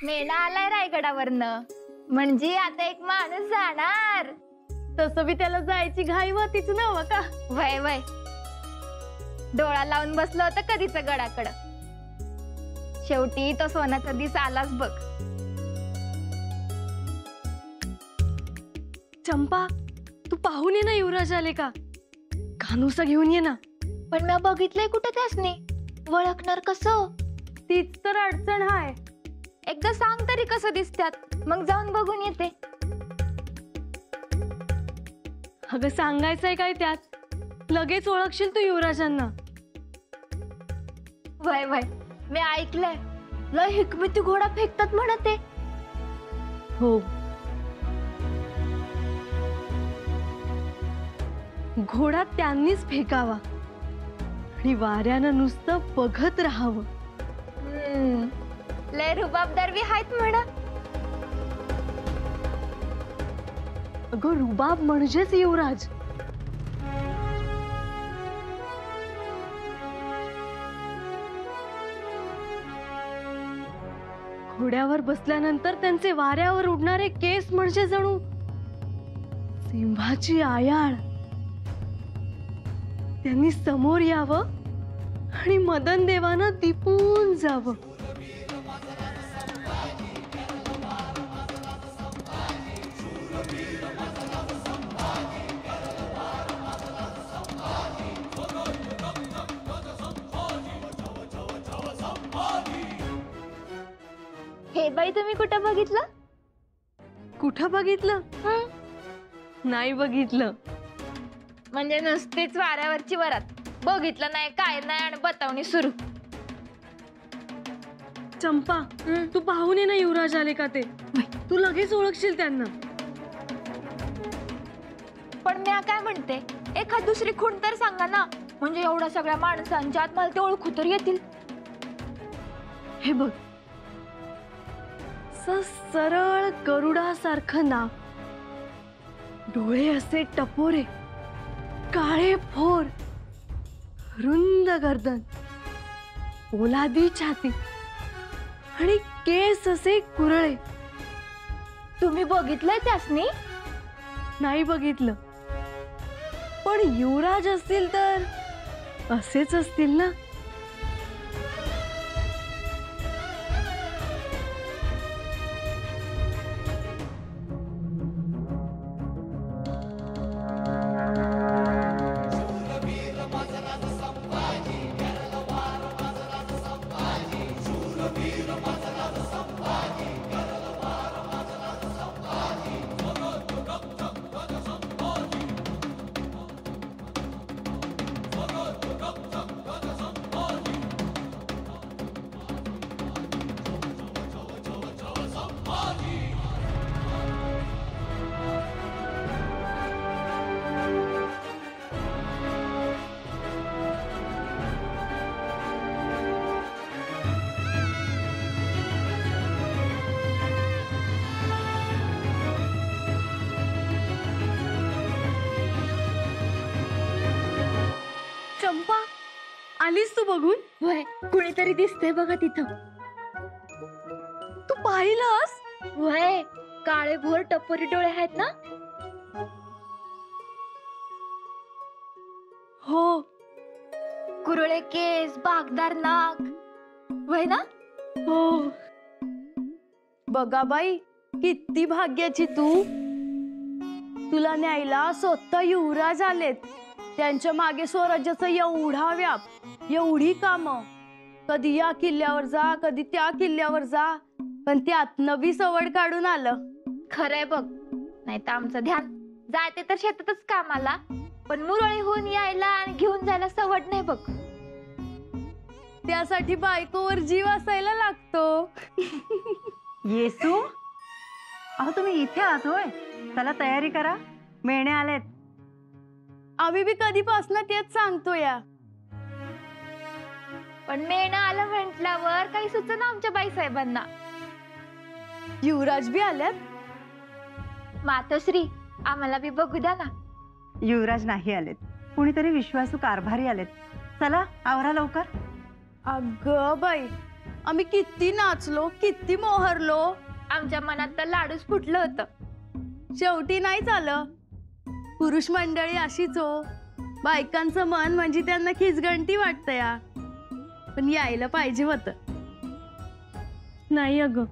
मेणा आलाय रायगडावरनं, म्हणजे आता एक माणूस जाणार. तसं बी त्याला जायची घाई होतीच नव्ह का? वय वय, डोळा लावून बसलं होतं कधीच गडाकडं. शेवटी तो सोन्याचा दिस आलाच बघ. चंपा, तू पाहून ये ना युवराज आले का. कानूसा घेऊन ये ना. पण मी बघितलंय कुठं त्यासनी, ओळखणार कसं? तीच तर अडचण हाय. एकदा सांग तरी कसं दिसतात, मग जाऊन बघून येते. अगं सांगायचंय काय त्यात, लगेच ओळखशील तू युवराजांना. वय वय, मी ऐकलंय लय हिकमिती घोडा फेकतात म्हणते. हो, घोडा त्यांनीच फेकावा आणि वाऱ्यानं नुसतं बघत राहावं. लय रुबाबदार बी आहेत म्हणा. अगं रुबाब म्हणजेच युवराज. घोड्यावर बसल्यानंतर त्यांचे वाऱ्यावर उडणारे केस म्हणजे जणू सिंहाची आयाळ. त्यांनी समोर यावं आणि मदन देवानं दिपून जावं. हे बाई, तुम्ही कुठं बघितलं? कुठं बघितलं? नाही बघितलं. म्हणजे नुसतीच वाऱ्यावरची वरात, बघितलं नाही काय नाही आणि बतावणी सुरू. चंपा, तू पाहून ये ना युवराज आले का ते. तू लगेच ओळखशील त्यांना. पण मी काय म्हणते, एखाद दुसरी खूण तर सांगा ना, म्हणजे एवढ्या सगळ्या माणसांच्यात मला ते ओळखू तर येतील. हे बघ, सरळ गरुडासारखं नाक, डोळे असे टपोरे, काळे फोर, रुंद गर्दन, पोलादी छाती आणि केस असे कुरळे. तुम्ही बघितलंय त्यासनी? नाही बघितलं, पण युवराज असतील तर असेच असतील ना. चंपा, आलीस तू बघून? वय, कुणीतरी दिसतंय बघा तिथं. तू पाहिलंस? वय, काळे भोर टपोरी डोळे आहेत ना. हो, कुरळे केस, बागदार नाक, वय ना. हो. बघा बाई, किती भाग्याची तू. तुला न्यायला स्वतः युवराज आलेत. त्यांच्या मागे स्वराज्याचा एवढा व्याप, एवढी कामं. कधी या किल्ल्यावर जा, कधी त्या किल्ल्यावर जा, पण त्यात नवी सवड काढून आलं. खरंय बघ, नाही तर आमचं ध्यान जायते तर शेतातच कामाला, पण मुरळी होऊन यायला आणि घेऊन जायला सवड नाही बघ. त्यासाठी बायकोवर जीव असायला लागतो. येसू, अहो तुम्ही इथे आहात होय? चला तयारी करा, मेणे आलेत. आम्ही बी कधीपासून तेच सांगतो या. पण मेणं आलं म्हटल्यावर काही सुचना आमच्या बाई साहेबांना. युवराज बी आल्यात. मातोश्री, आम्हाला बी बघू द्या ना. युवराज नाही आलेत, कुणीतरी विश्वासू कारभारी आलेत. चला आवरा लवकर. अगं बाई, आम्ही किती नाचलो, किती मोहरलो. आमच्या मनात तर लाडूच फुटलं होतं. शेवटी नाही झालं. पुरुष मंडळी अशीच हो. बायकांचं मन म्हणजे त्यांना खिचगंटी वाटतं या. पण यायला पाहिजे होतं. नाही अगं,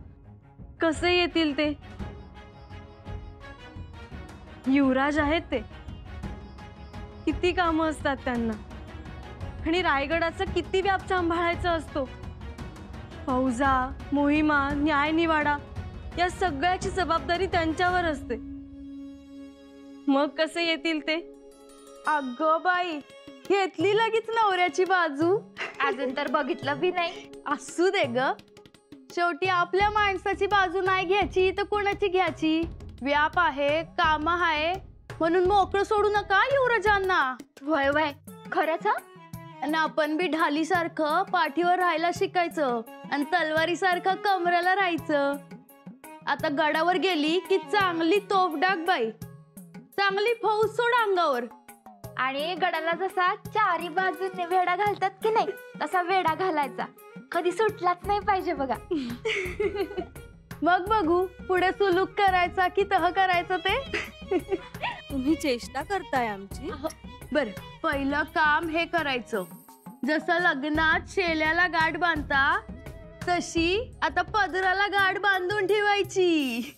कसे येतील ते? युवराज आहेत ते. किती कामं असतात त्यांना. आणि रायगडाचा किती व्याप सांभाळायचा असतो. फौजा, मोहिमा, न्याय निवाडा या सगळ्याची जबाबदारी त्यांच्यावर असते. मग कसे येतील ते? अगं बाई, घेतली लगेच नवऱ्याची बाजू. अजून तर बघितलं बी नाही. असू दे ग. शेवटी आपल्या माणसाची बाजू नाही घ्यायची तर कोणाची घ्यायची? व्याप आहे, काम आहे, म्हणून मोकळं सोडू नका युवराजांना. वय वय, खरंच हा? आणि आपण बी ढालीसारखं पाठीवर राहायला शिकायचं आणि तलवारीसारखं कमरेला राहायचं. आता गडावर गेली की चांगली तोफडाक बाई, चांगली फौज सोड अंगावर. आणि गडाला जसा चारी बाजूने वेडा घालतात की नाही, तसा वेडा घालायचा. कधी सुटलाच नाही पाहिजे बघा. मग बघू पुढे सुलूक करायचा की तह करायचं ते. तुम्ही चेष्टा करताय आमची? बर, पहिलं काम हे करायचं. जसं लग्नात शेल्याला गाठ बांधता तशी आता पदराला गाठ बांधून ठेवायची.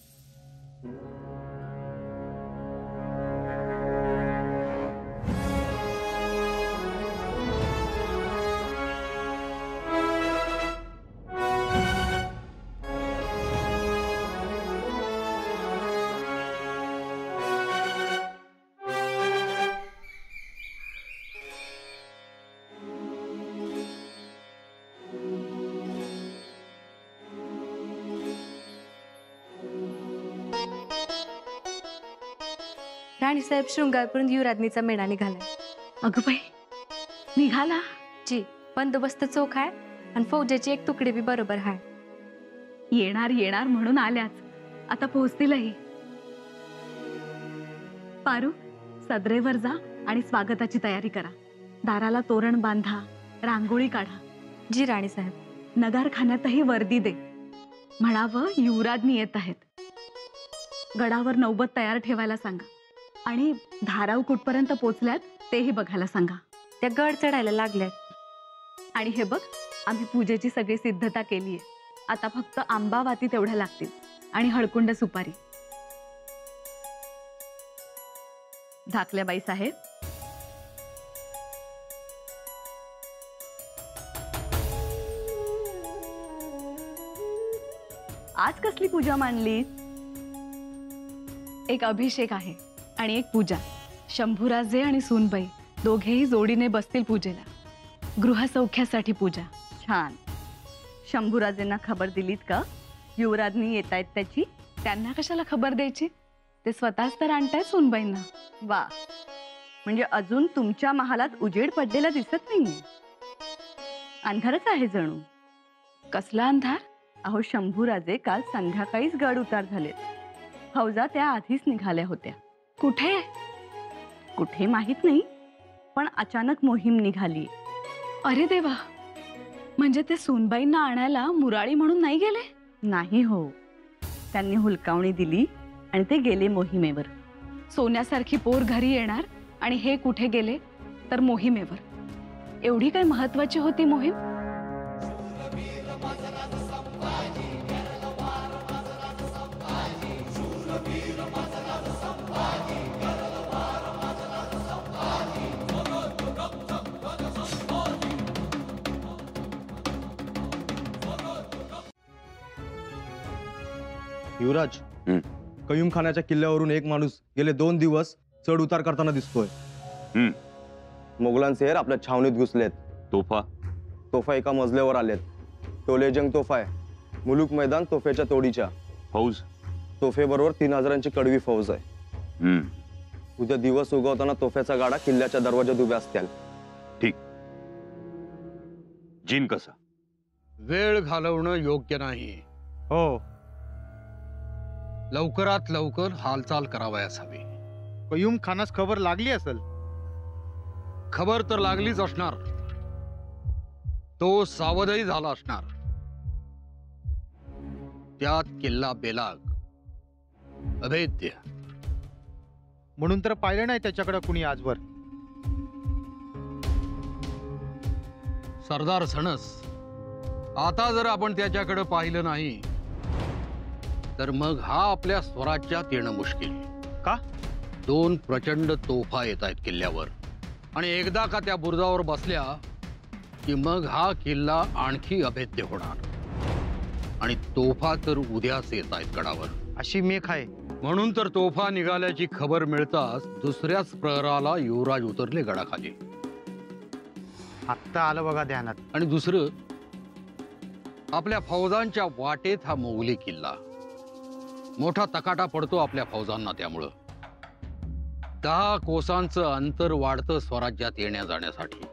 राणीसाहेब, शृंगारपर्यंत युवराज्ञीचा मेळा निघालाय. अगं बाई, निघाला? जी, बंदोबस्त चोख आहे आणि फौजेची एक तुकडी बी बरोबर आहे. येणार येणार म्हणून आल्याच, आता पोहोचतीलही. पारू, सदरेवर जा आणि स्वागताची तयारी करा. दाराला तोरण बांधा, रांगोळी काढा. जी राणीसाहेब. नगारखान्यातही वर्दी दे. म्हणावं युवराज्ञी येत आहेत. गडावर नौबत तयार ठेवायला सांगा आणि धाराव कुठपर्यंत पोचल्यात तेही बघायला सांगा. त्या गड चढायला लागल्यात. आणि हे बघ, आम्ही पूजेची सगळी सिद्धता केली आहे. आता फक्त आंबा वाती तेवढ्या लागतील आणि हळकुंड सुपारी. झाकल्याबाई साहेब, आज कसली पूजा मांडली? एक अभिषेक आहे आणि एक पूजा. शंभूराजे आणि सूनबाई दोघेही जोडीने बसतील पूजेला. गृहसौख्यासाठी पूजा. छान. शंभूराजेंना खबर दिलीत का युवराज्ञी येत आहेत त्याची? त्यांना कशाला खबर द्यायची? ते स्वतःच तर आणतायत सूनबाईंना. वा, म्हणजे अजून तुमच्या महालात उजेड पडलेला दिसत नाहीये. अंधारच आहे जणू. कसला अंधार? अहो, शंभूराजे काल संध्याकाळीच गड उतार झाले. फौजा त्या आधीच निघाल्या होत्या. कुठे कुठे माहित नाही, पण अचानक मोहीम निघाली. अरे देवा, म्हणजे ते सूनबाईंना आणायला मुराळी म्हणून नाही गेले? नाही हो, त्यांनी हुलकावणी दिली आणि ते गेले मोहिमेवर. सोन्यासारखी पोर घरी येणार आणि हे कुठे गेले तर मोहिमेवर. एवढी काय महत्वाची होती मोहीम? युवराज, कयूमखानाच्या किल्ल्यावरून एक माणूस गेले 2 दिवस चढ उतार करताना दिसतोय. मोगलांचे हेर आपल्या छावणीत घुसलेत. तोफा एका मजल्यावर आलेत. टोलेजंग तोफा आहे. मुलुक मैदान तोफेच्या तोडीच्या. फौज तोफेबरोबर 3000ची कडवी फौज आहे. उद्या दिवस उगवताना तोफ्याचा गाडा किल्ल्याच्या दरवाजात उभ्या असतील. ठीक. जीन कसा? वेळ घालवणं योग्य नाही. हो, लवकरात लवकर हालचाल करावयास हवी. कयूम खानास खबर लागली असेल. खबर तर लागलीच असणार. तो सावधही झाला असणार. त्यात किल्ला बेलाग अभेद्य. म्हणून तर पाहिलं नाही त्याच्याकडे कुणी आजवर. सरदार सणस, आता जर आपण त्याच्याकडे पाहिलं नाही तर मग हा आपल्या स्वराज्यात येणं मुश्किल. का? 2 प्रचंड तोफा येत आहेत किल्ल्यावर आणि एकदा का त्या बुरुजावर बसल्या की मग हा किल्ला आणखी अभेद्य होणार. आणि तोफा तर उद्याच येत आहेत गडावर. अशी मेख आहे. म्हणून तर तोफा निघाल्याची खबर मिळताच दुसऱ्याच प्रहराला युवराज उतरले गडाखाली. आत्ता आलं बघा ध्यानात. आणि दुसरं, आपल्या फौजांच्या वाटेत हा मोगली किल्ला. मोठा तकाटा पडतो आपल्या फौजांना. त्यामुळं 10 कोसांचं अंतर वाढतं स्वराज्यात येण्या जाण्यासाठी.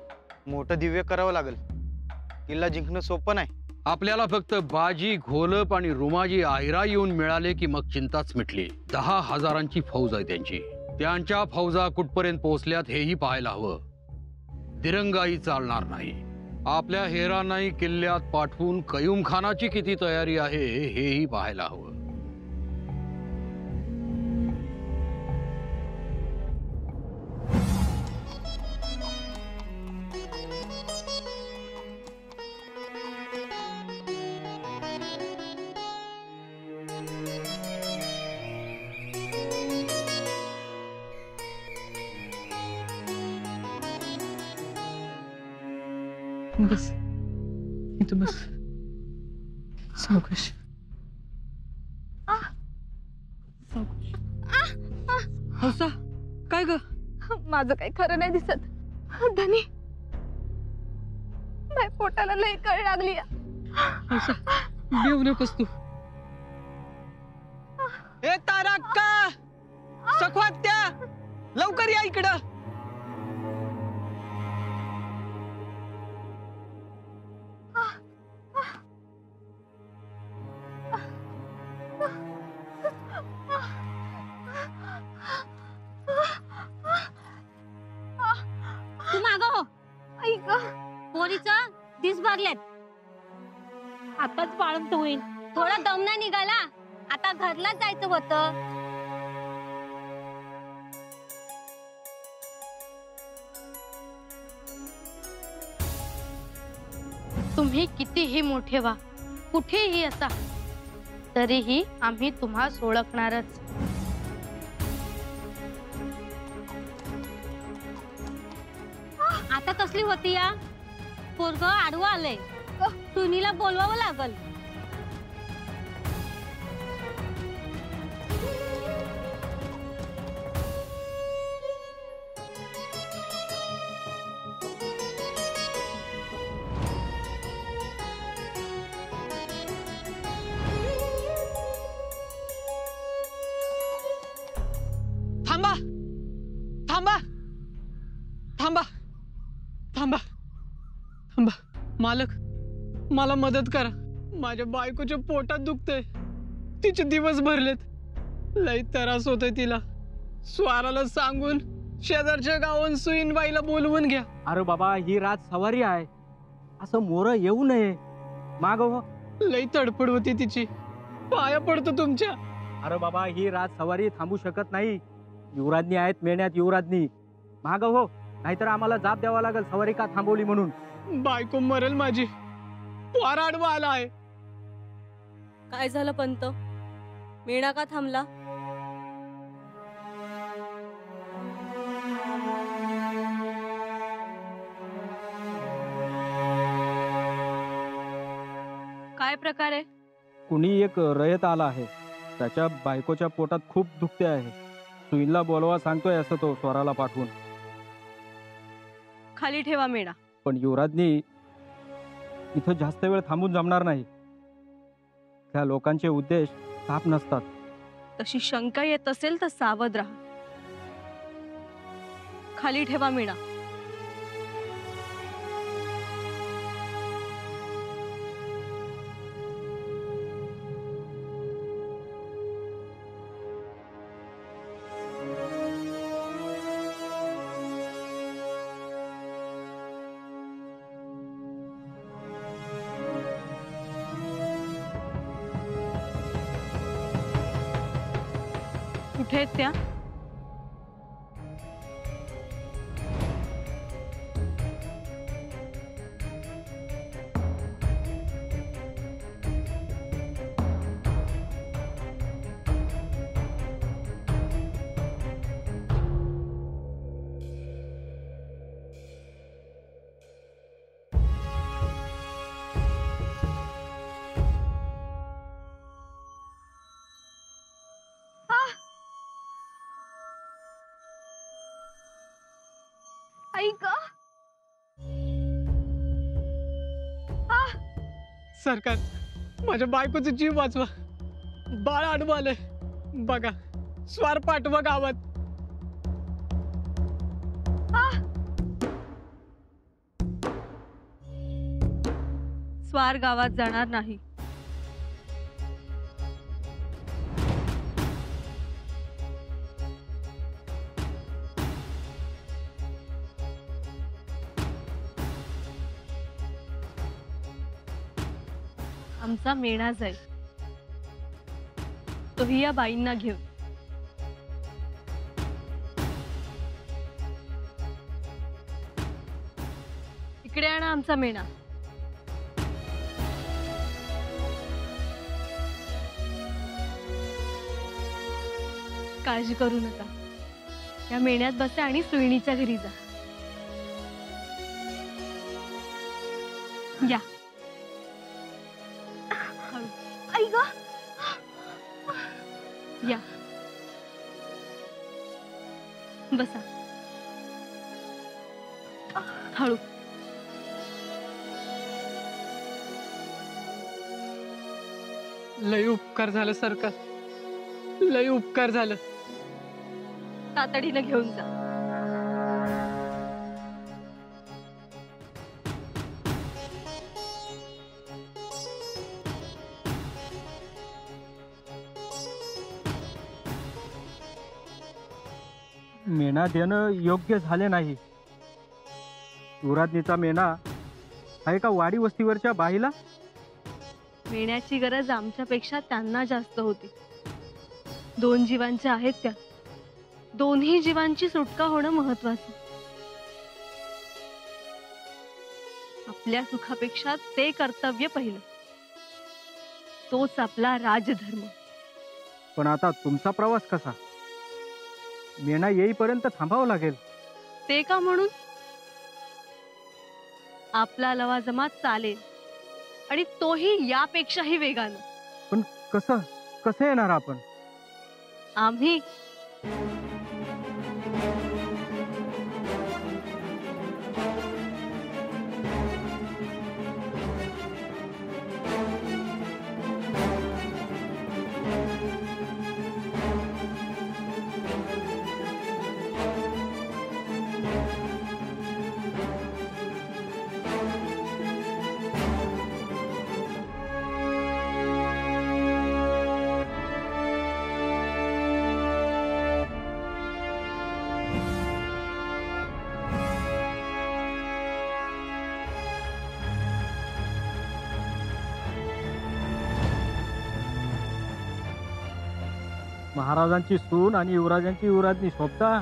मोठं दिव्य करावं लागेल. किल्ला जिंकणं सोपं नाही. आपल्याला फक्त बाजी, घोलप आणि रुमाजी आयरा येऊन मिळाले की मग चिंताच मिटली. 10,000ची फौज आहे त्यांची. त्यांच्या फौजा कुठपर्यंत पोहोचल्यात हेही पाहायला हवं. दिरंगाई चालणार नाही. आपल्या हेरांनाही किल्ल्यात पाठवून कयूम खानाची किती तयारी आहे हेही पाहायला हवं. बस इथं बस. सावकाश. हौसा, काय ग? माझं काही खरं नाही दिसत. धनी, माझ्या पोटाला लय कळ लागली. हौसा, देऊ नकोस तू. ए तारक्का, सखवात्या, लवकर या इकडं. तू माग हो. ऐक, पोरीचा दिस भरलेत. आताच वाळंत होईल. थोडा दम नाही निघाला. आता घरला जायचं होतं. तुम्ही कितीही मोठे व्हा, कुठेही असा, तरीही आम्ही तुम्हास ओळखणारच. आता कसली होती या? पोरग आडवं आलंय. सुनीला बोलवावं लागल. थांबा, थांबा, थांबा, थांबा, थांबा. मालक, मला मदत करा. माझ्या बायकोच्या पोटात दुखतंय. तिचे दिवस भरलेत. लई त्रास होतोय तिला. स्वाराला सांगून शेजारच्या गावात सुईनबाईला बोलवून घ्या. अरे बाबा, ही रात सवारी आहे. असं मोर येऊ नये. मागव. लई तडफड होती तिची. पाया पडतो तुमच्या. अरे बाबा, ही रात सवारी थांबू शकत नाही. युवराजनी आहेत मेण्यात. युवराजनी मागव हो, नाहीतर आम्हाला जाब द्यावा लागेल सवारी का थांबवली म्हणून. बायको मरेल माझी. वार आडवा आला आहे. काय झालं पंत? मेणा का थांबला? काय प्रकार आहे? कुणी एक रयत आला आहे. त्याच्या बायकोच्या पोटात खूप दुखते आहे. सुईनला बोलवा सांगतोय असं तो स्वराला पाठवून. खाली ठेवा मेणा. पण युवराजनी इथं जास्त वेळ थांबून जमणार नाही. त्या लोकांचे उद्देश साफ नसतात. तशी शंका येत असेल तर सावध राहा. खाली ठेवा मेणा. कुठे आहेत त्या? आई ग. सरकार माझ्या बायकोचा जीव वाचवा. बाळ आडवं आलंय बघा. स्वार पाठवा गावात. स्वार गावात जाणार नाही. आमचा मेणा जाईल, तोही या बाईंना घेऊन. इकडे आणा आमचा मेणा. काळजी करू नका. या मेण्यात बसा आणि सुईणीच्या घरी जा. या. आई ग. या बसा. हळू. लय उपकार झालं सरकार. लय उपकार झालं. तातडीनं घेऊन जा. मेणा देणं योग्य झाले नाही. युवराज्ञीचा मेणा आहे का वाडी वस्तीवरच्या बाईला? मेण्याची गरज आमच्यापेक्षा त्यांना जास्त होती. 2 जीवांच्या आहेत त्या. दोन्ही जीवांची सुटका होणं महत्वाचं. आपल्या सुखापेक्षा ते कर्तव्य पहिलं. तोच आपला राजधर्म. पण आता तुमचा प्रवास कसा? मेणा येईपर्यंत थांबावं लागेल. ते का म्हणून? आपला लवाजमा चालेल आणि तोही यापेक्षाही वेगानं. पण कसं कसं येणार आपण? आम्ही महाराजांची सून आणि युवराजांची युवराज्ञी शोभता.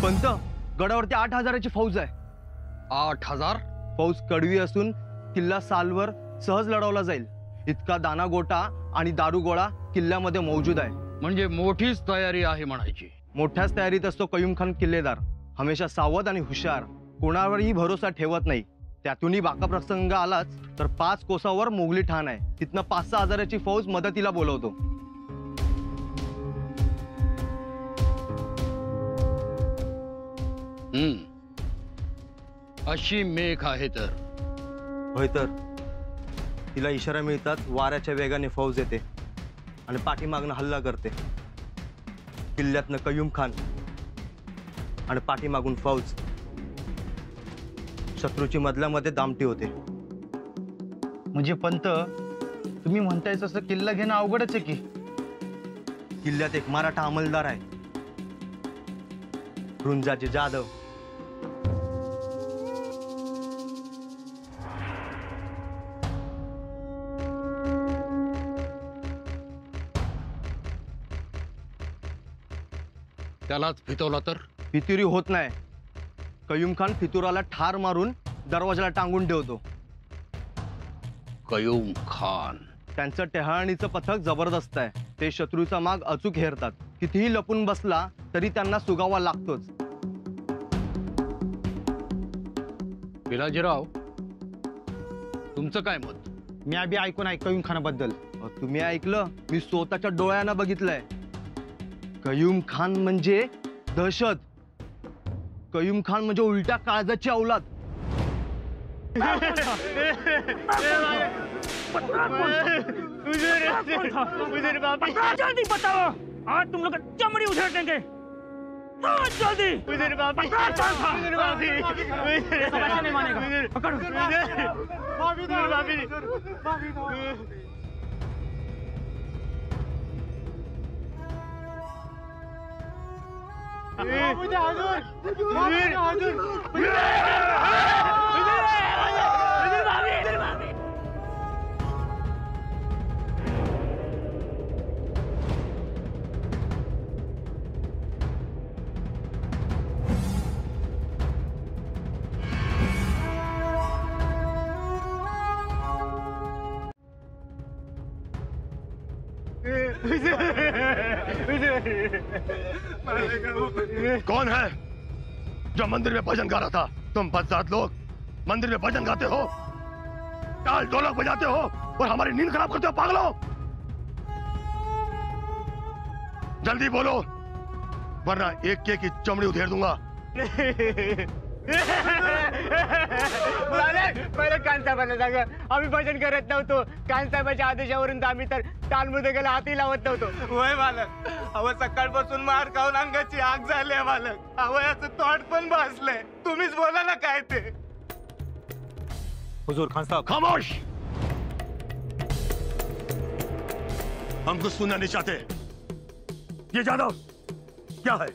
पंत, गडावरती 8,000ची फौज आहे. 8,000? फौज कडवी असून किल्ला सालवर सहज लढवला जाईल इतका दाना गोटा आणि दारुगोळा किल्ल्यामध्ये मौजूद आहे. म्हणजे मोठीच तयारी आहे म्हणायची. मोठ्याच तयारीत असतो कयूम खान किल्लेदार. हमेशा सावध आणि हुशार, कोणावरही भरोसा ठेवत नाही. त्यातूनही बाका प्रसंग आलाच तर 5 कोसावर मोगली ठाण आहे. तिथनं 5-6 हजाराची फौज मदतीला बोलवतो. अशी मेघ आहे तर. होय तर. तिला इशारा मिळतात वाऱ्याच्या वेगाने फौज येते आणि पाठीमागनं हल्ला करते. किल्ल्यातनं कयूम खान आणि पाठीमागून फौज. शत्रूची मधल्यामध्ये दामटी होते. म्हणजे पंत, तुम्ही म्हणताय तसं किल्ला घेणं अवघडच आहे की. किल्ल्यात एक मराठा अंमलदार आहे, रुंजाचे जाधव. त्यालाच फितवला तर फितुरी होत नाही. कयूम खान फितुराला ठार मारून दरवाजाला टांगून ठेवतो. कयूम खान त्यांचं टेहाळणीचं पथक जबरदस्त आहे. ते शत्रूचा माग अचूक हेरतात. कितीही लपून बसला तरी त्यांना सुगावा लागतोच. पिलाजीराव, तुमचं काय मत? मी आधी ऐकून आहे कयूम खानाबद्दल. तुम्ही ऐकलं? मी स्वतःच्या डोळ्यानं बघितलंय. कयूम खान म्हणजे दहशत. कयूम खान म्हणजे उलट्या काळजाची औलाद. जल्दी बताओ, आज तुम लोग चमड़ी उधेड़ देंगे. जल्दी. नहीं मानेगा. पकड़ो. कौन है जो मंदिर में भजन गा रहा था? तुम बदजात लोग मंदिर में भजन गाते हो, ताल ढोलक बजाते हो और हमारी नींद खराब करते हो पागलों. जल्दी बोलो वरना एक की चमड़ी उधेड़ दूंगा. पहिले कानसाहेबांना सांगा, आम्ही भजन करत नव्हतो. कानसाहेबाच्या आदेशावरून आम्ही तर तालमुदगला हाती लावत नव्हतो. होय मालक. अहो सकाळपासून मार खाऊन अंगाची आग झाली आहे मालक. अवयाचं तोंड पण बसलंय. तुम्हीच बोला ना काय ते. हुजूर खान साहब खामोश. हम कुछ सुनना नहीं चाहते. ये जादव क्या है?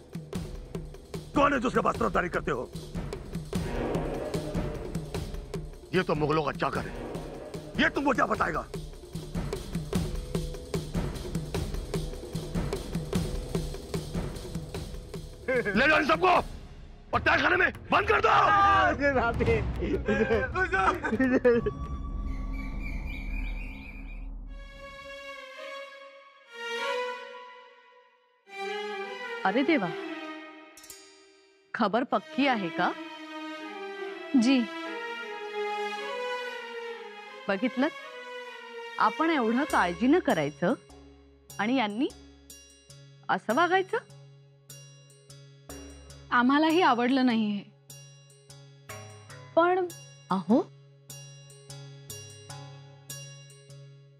कौन है जिसके पास तरफदारी करते हो? ये तो मुगलों का चाकर है. ये तुमको क्या बताएगा? ले लो इन सबको और तहखाने में बंद कर दो. अरे देवा, खबर पक्की आहे का? जी. बघितलं, आपण एवढं काळजी न करायचं आणि यांनी असं वागायचं. आम्हालाही आवडलं नाही हे. पण अहो,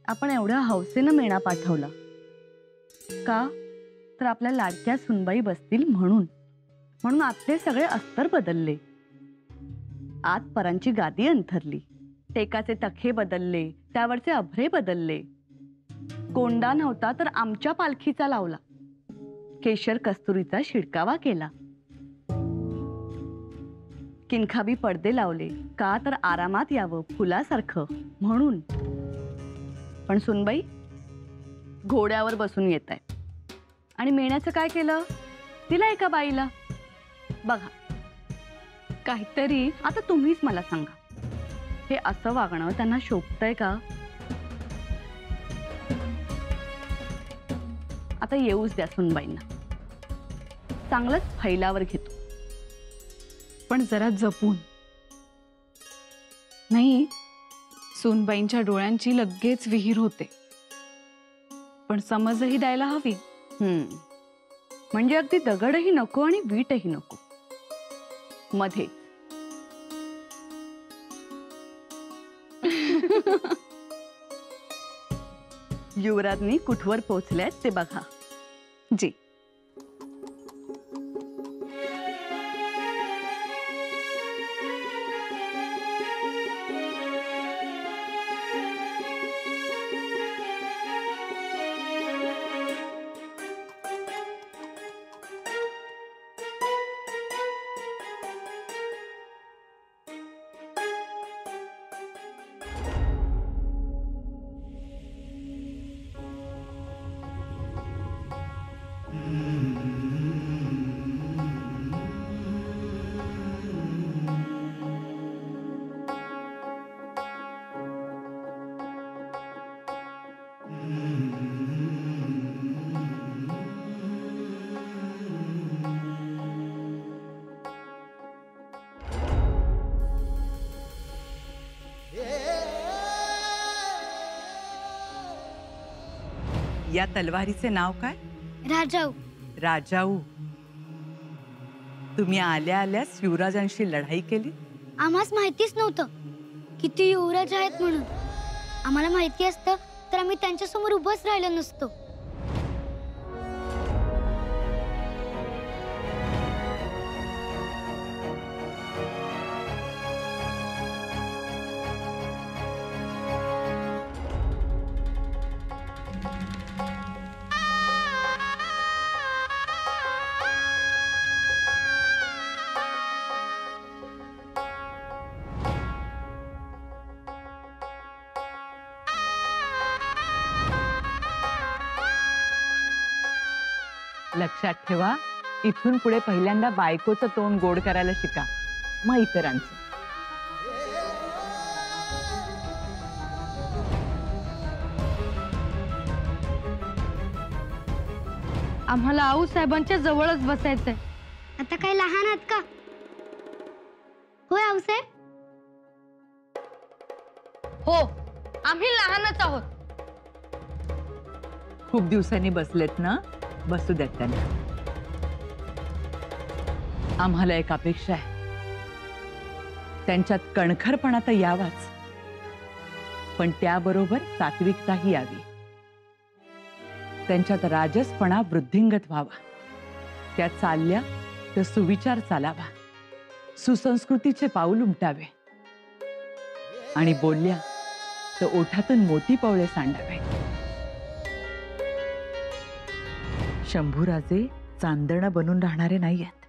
आपण एवढ्या हौसेनं मेणा पाठवला का? तर आपल्या लाडक्या सुनबाई बसतील म्हणून. म्हणून आपले सगळे अस्तर बदलले. आत परांची गादी अंथरली. टेकाचे तखे बदलले, त्यावरचे अभरे बदलले. कोंडा नव्हता तर आमच्या पालखीचा लावला. केशर कस्तुरीचा शिडकावा केला. किनखाबी पडदे लावले का? तर आरामात यावं फुलासारखं म्हणून. पण सुनबाई घोड्यावर बसून येत आहे आणि मेण्याचं काय केलं? तिला एका बाईला. बघा, काहीतरी आता तुम्हीच मला सांगा, हे असं वागणं त्यांना शोभतंय का? आता येऊच द्या सुनबाईंना, चांगलंच फैलावर घेतो, पण जरा जपून. नाही, सूनबाईंच्या डोळ्यांची लगेच विहीर होते, पण समजही द्यायला हवी. म्हणजे अगदी दगडही नको आणि वीटही नको, मध्ये. युवराजनी कुठवर पोहोचल्यात ते बघा. जी. या तलवारीचे नाव काय? राजाऊ. राजाऊ. तुम्ही आल्या आल्याच युवराजांशी लढाई केली? आम्हास माहितीच नव्हतं किती युवराज आहेत म्हणून. आम्हाला माहिती असतं तर आम्ही त्यांच्या समोर उभंच राहिलो नसतो. लक्षात ठेवा, इथून पुढे पहिल्यांदा बायकोचं तोंड गोड करायला शिका, मग इतरांचं. आम्हाला आऊसाहेबांच्या जवळच बसायचंय. आता काय लहान आहात का? होय आऊसाहेब? हो, आम्ही लहानच आहोत. खूप दिवसांनी बसलेत ना, बसू द्यात त्यांना. आम्हाला एक अपेक्षा आहे, त्यांच्यात कणखरपणा तर यावाच, पण त्याबरोबर सात्विकताही यावी. त्यांच्यात राजसपणा वृद्धिंगत व्हावा, त्या चालल्या तर सुविचार चालावा, सुसंस्कृतीचे पाऊल उमटावे आणि बोलल्या तर ओठातून मोती पवळे सांडावे. शंभूराजे चांदणं बनून राहणारे नाही आहेत,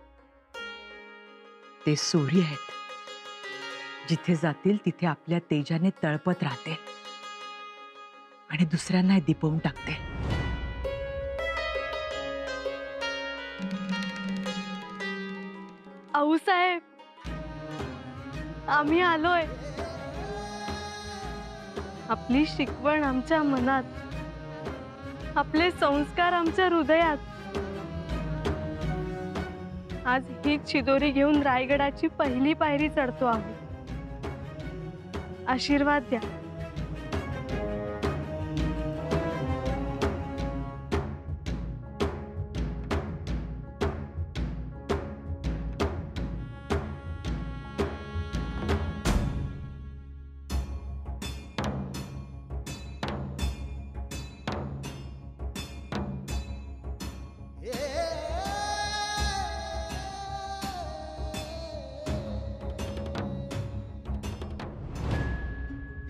ते सूर्य आहेत. जिथे जातील तिथे आपल्या तेजाने तळपत राहते आणि दुसऱ्यांना दिपवून टाकते. आऊसाहेब, आम्ही आलोय. आपली शिकवण आमच्या मनात, आपले संस्कार आमच्या हृदयात. आज हीच शिदोरी घेऊन रायगडाची पहिली पायरी चढतो आहोत. आशीर्वाद द्या.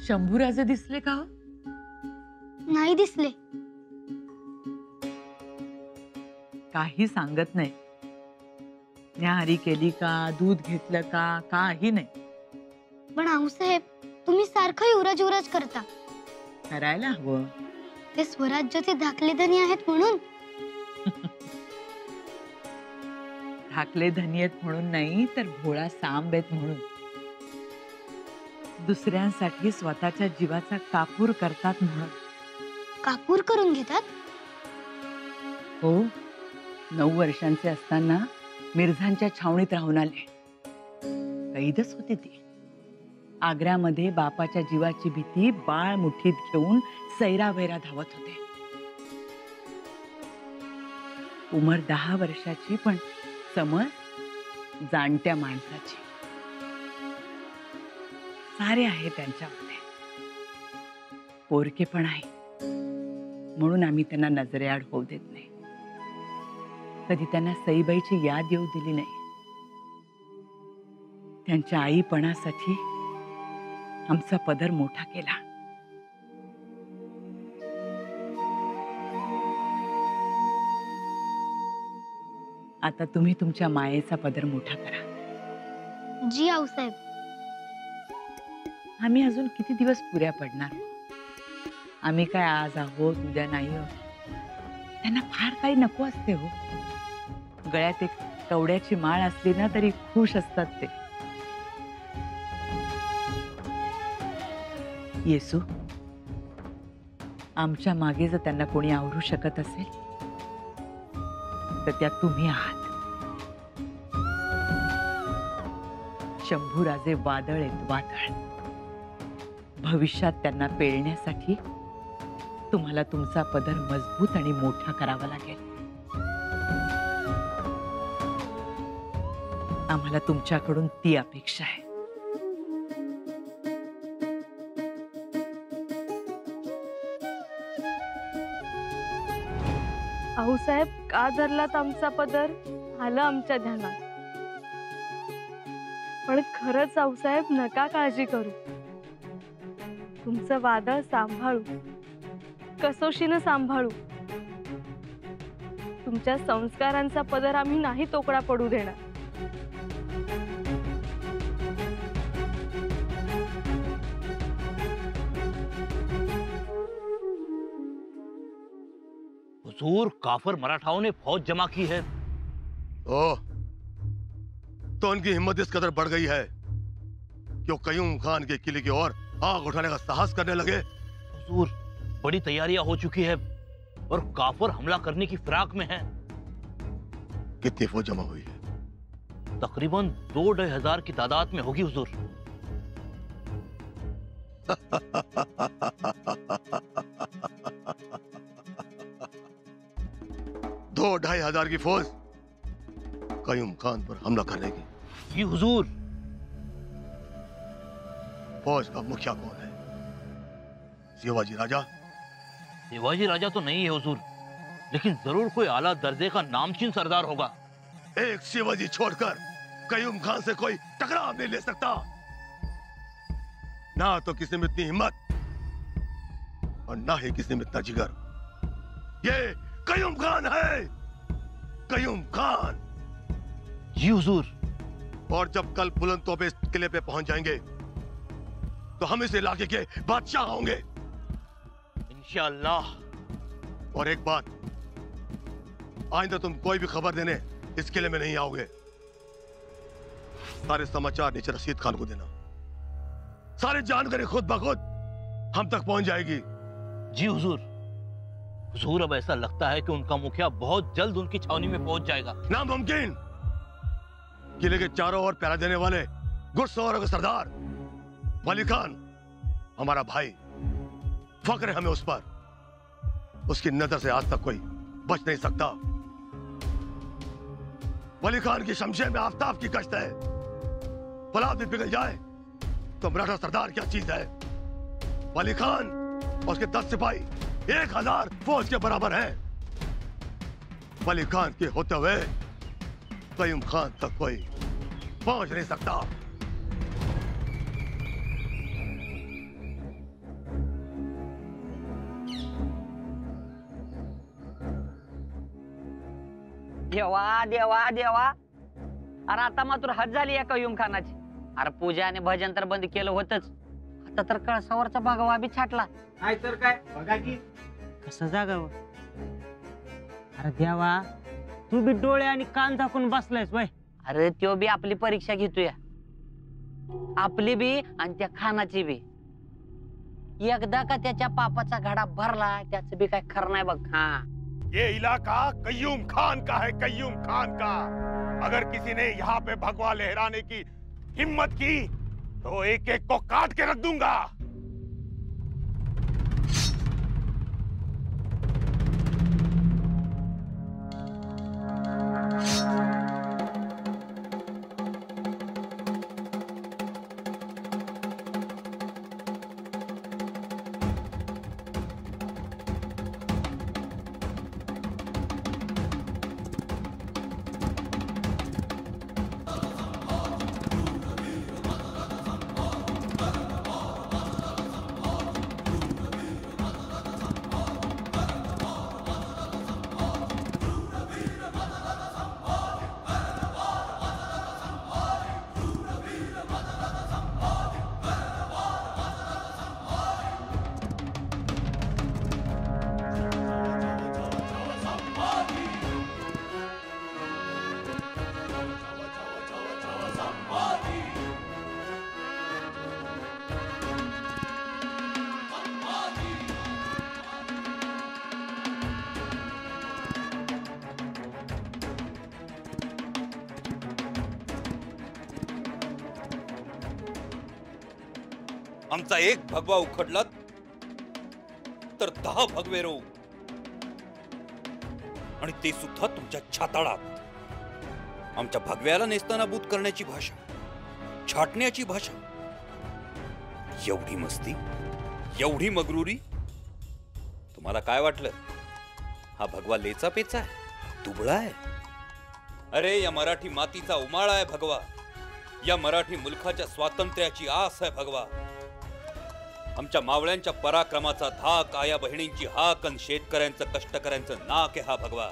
शंभूराजे दिसले का? नाही दिसले. काही सांगत नाही. न्याहारी केली का, दूध घेतलं का, काही नाही. पण आऊसाहेब, तुम्ही सारखं युवराज युवराज करता. करायला हवं. ते स्वराज्याचे धाकले धनी आहेत म्हणून. धाकले धनी आहेत म्हणून नाही, तर भोळा सांब आहेत म्हणून. दुसऱ्यांसाठी स्वतःच्या जीवाचा कापूर करतात म्हणून. कापूर करून घेतात? हो, 9 वर्षांचे असताना मिर्झांच्या छावणीत राहून आले. कैदच होती ती. आग्र्यामध्ये बापाच्या जीवाची भीती बाळ मुठीत घेऊन सैरावैरा धावत होते. उमर 10 वर्षाची, पण समज जाणत्या माणसाची. सारे आहे त्यांच्यामध्ये. पोरके पण आहे, म्हणून आम्ही त्यांना नजरेआड होऊ देत नाही. कधी त्यांना सईबाईची याद येऊ दिली नाही. त्यांच्या आईपणासाठी आमचा पदर मोठा केला. आता तुम्ही तुमच्या मायेचा पदर मोठा करा. जी आऊसाहेब. आम्ही अजून किती दिवस पुऱ्या पडणार? आम्ही काय आज आहोत उद्या नाही आहोत. त्यांना फार काही नको असते हो. गळ्यात एक कवड्याची माळ असली ना तरी खुश असतात ते. येसू, आमच्या मागे जर त्यांना कोणी आवरू शकत असेल तर त्या तुम्ही आहात. शंभूराजे वादळ आहेत, वादळ. भविष्यात त्यांना पेलण्यासाठी तुम्हाला तुमचा पदर मजबूत आणि मोठा करावा लागेल. आम्हाला तुमच्याकडून ती अपेक्षा आहे. आऊसाहेब, का धरलात आमचा पदर? आलं आमच्या ध्यानात. पण खरंच आऊसाहेब, नका काळजी करू. तुमचं वादळ सांभाळू, कसोशीनं सांभाळू. तुमच्या संस्कारांचा पदर आम्ही नाही तोकडा पडू देणार. हुजूर, काफर मराठाओं ने फौज जमा की है। ओह, तो उनकी हिम्मत इस कदर बढ़ गई है कि वो कयूम खान के किले की ओर आग उठाने का साहस करने लगे। हुजूर, बड़ी तैयारियां हो चुकी है और काफर हमला करने की फिराक में है। कितनी फौज जमा हुई है? तकरीबन 2-2,500 की तादाद में होगी हुजूर। 2-2,500 की फौज कयूम खान पर हमला करने की? जी हुजूर। फौज का मुखिया कौन है? शिवाजी राजा? शिवाजी राजा तो नहीं है हुजूर, लेकिन जरूर कोई आला दर्जे का नामचीन सरदार होगा। एक शिवाजी छोड़कर कयूम खान से कोई टकराव नहीं ले सकता। ना तो किसी में इतनी हिम्मत और ना ही किसी में इतना जिगर। ये कयूम खान है, कयूम खान। जी हुजूर। और जब कल बुलंद तोपे इस किले पे पहुंच जाएंगे तो हम इस इलाके के बादशाह होंगे इंशाअल्लाह। और एक बात, आइंदा तुम कोई भी खबर देने इस किले में नहीं आओगे। सारे समाचार नीचे रशीद खान को देना। सारी जानकारी खुद ब खुद हम तक पहुंच जाएगी। जी हुजूर। हुजूर, अब ऐसा लगता है कि उनका मुखिया बहुत जल्द उनकी छावनी में पहुंच जाएगा। नामुमकिन। किले के चारों ओर पहरा देने वाले घुड़सवारों का सरदार वली खान हमारा भाई, फक्र है हमें उस पर। उसकी नजर से आज तक कोई बच नहीं सकता। वली खान की शमशेर में आफताब की गश्त है। फौलाद भी पिघल जाए तो मराठा सरदार क्या चीज है। वली खान और उसके 10 सिपाही 1000 फौज के बराबर हैं। वली खान के होते हुए कयूम खान तक कोई पहुंच नहीं सकता। देवा देवा देवा, अरे आता मात्र हद झाली या कयूम खानाची। अरे पूजा आणि भजन तर बंद केलं होतच, आता तर कळसावरचा भगवा बी छाटला। नाही तर काय, बघा की कसं जागावं। अरे देवा, तू बी डोळे आणि कान झाकून बसलायस वय। अरे त्यो बी आपली परीक्षा घेतोय। आपली बी आणि त्या खानाची बी. एकदा का त्याच्या पापाचा घडा भरला त्याच बी काय खरं नाही बघ. हा, ये इलाका कय्यूम खान का है, कय्यूम खान का. अगर किसी ने यहाँ पे भगवा लहराने की हिम्मत की तो एक एक को काट के रख दूंगा. आमचा एक भगवा उखडला तर 10 भगवे रोवू, आणि ते सुद्धा तुमच्या छाताळात. आमच्या भगव्याला नेस्तनाबूत करण्याची भाषा, छाटण्याची भाषा, एवढी मस्ती, एवढी मगरुरी. तुम्हाला काय वाटलं हा भगवा लेचा पेचा आहे, दुबळा आहे? अरे या मराठी मातीचा उमाळा आहे भगवा. या मराठी मुलखाच्या स्वातंत्र्याची आस आहे भगवा. आमच्या मावळ्यांच्या पराक्रमाचा धाक, आया बहिणींची हाक, आणि शेतकऱ्यांचं कष्टकऱ्यांचं नाक आहे हा भगवा.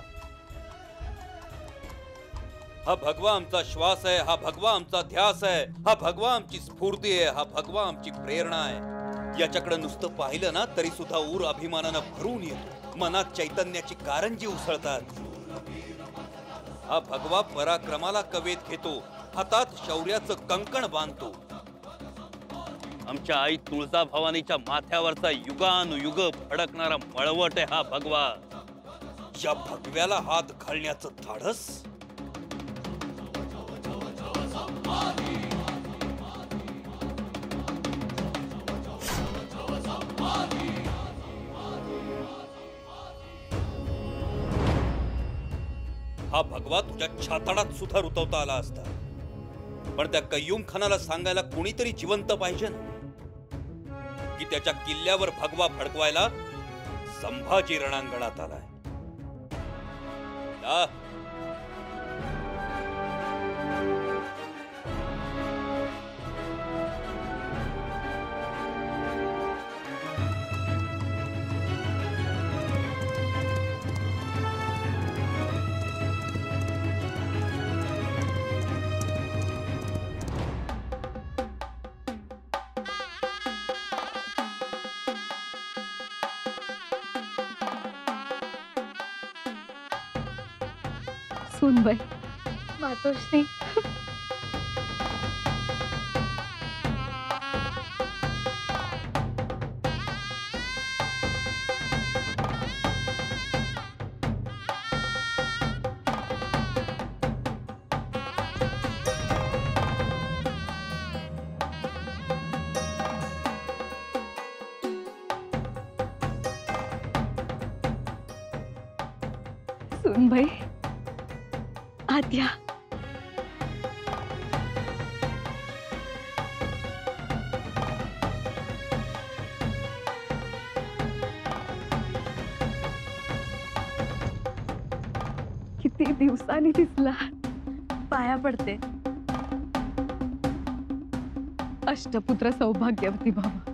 हा भगवा आमचा श्वास आहे, हा भगवा आमचा ध्यास आहे, हा भगवा आमची स्फूर्ती आहे, हा भगवा आमची प्रेरणा आहे. याच्याकडे नुसतं पाहिलं ना तरी सुद्धा ऊर अभिमानानं भरून येतो, मनात चैतन्याची कारंजी उसळतात. हा भगवा पराक्रमाला कवेत घेतो, हातात शौर्याचं कंकण बांधतो. आमच्या आई तुळजा भवानीच्या माथ्यावरचा युगानुयुग फडकणारा मळवट आहे हा भगवा. या भगव्याला हात घालण्याचं धाडस हा भगवा तुझ्या छाताडात सुद्धा रुतवता आला असता, पण त्या कय्यूम खानाला सांगायला कोणीतरी जिवंत पाहिजे ना, की त्याच्या किल्ल्यावर भगवा फडकवायला संभाजी रणांगणात आलाय. सुनबाई, मातोश्री, सुनबाई, आत या. किती दिवसांनी दिसला, पाया पडते. अष्टपुत्र सौभाग्यवती बाबा.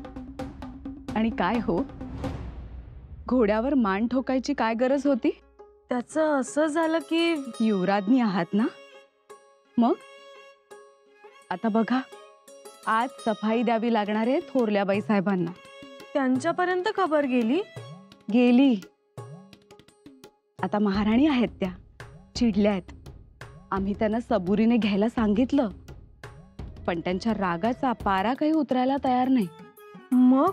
आणि काय हो, घोड्यावर मान ठोकायची काय गरज होती? त्याचं असं झालं की युवराज्ञी आहात ना, मग आता बघा, आज सफाई द्यावी लागणार आहे थोरल्याबाई साहेबांना. त्यांच्यापर्यंत खबर गेली? गेली. आता महाराणी आहेत, त्या चिडल्या आहेत. आम्ही त्यांना सबुरीने घ्यायला सांगितलं, पण त्यांच्या रागाचा पारा काही उतरायला तयार नाही. मग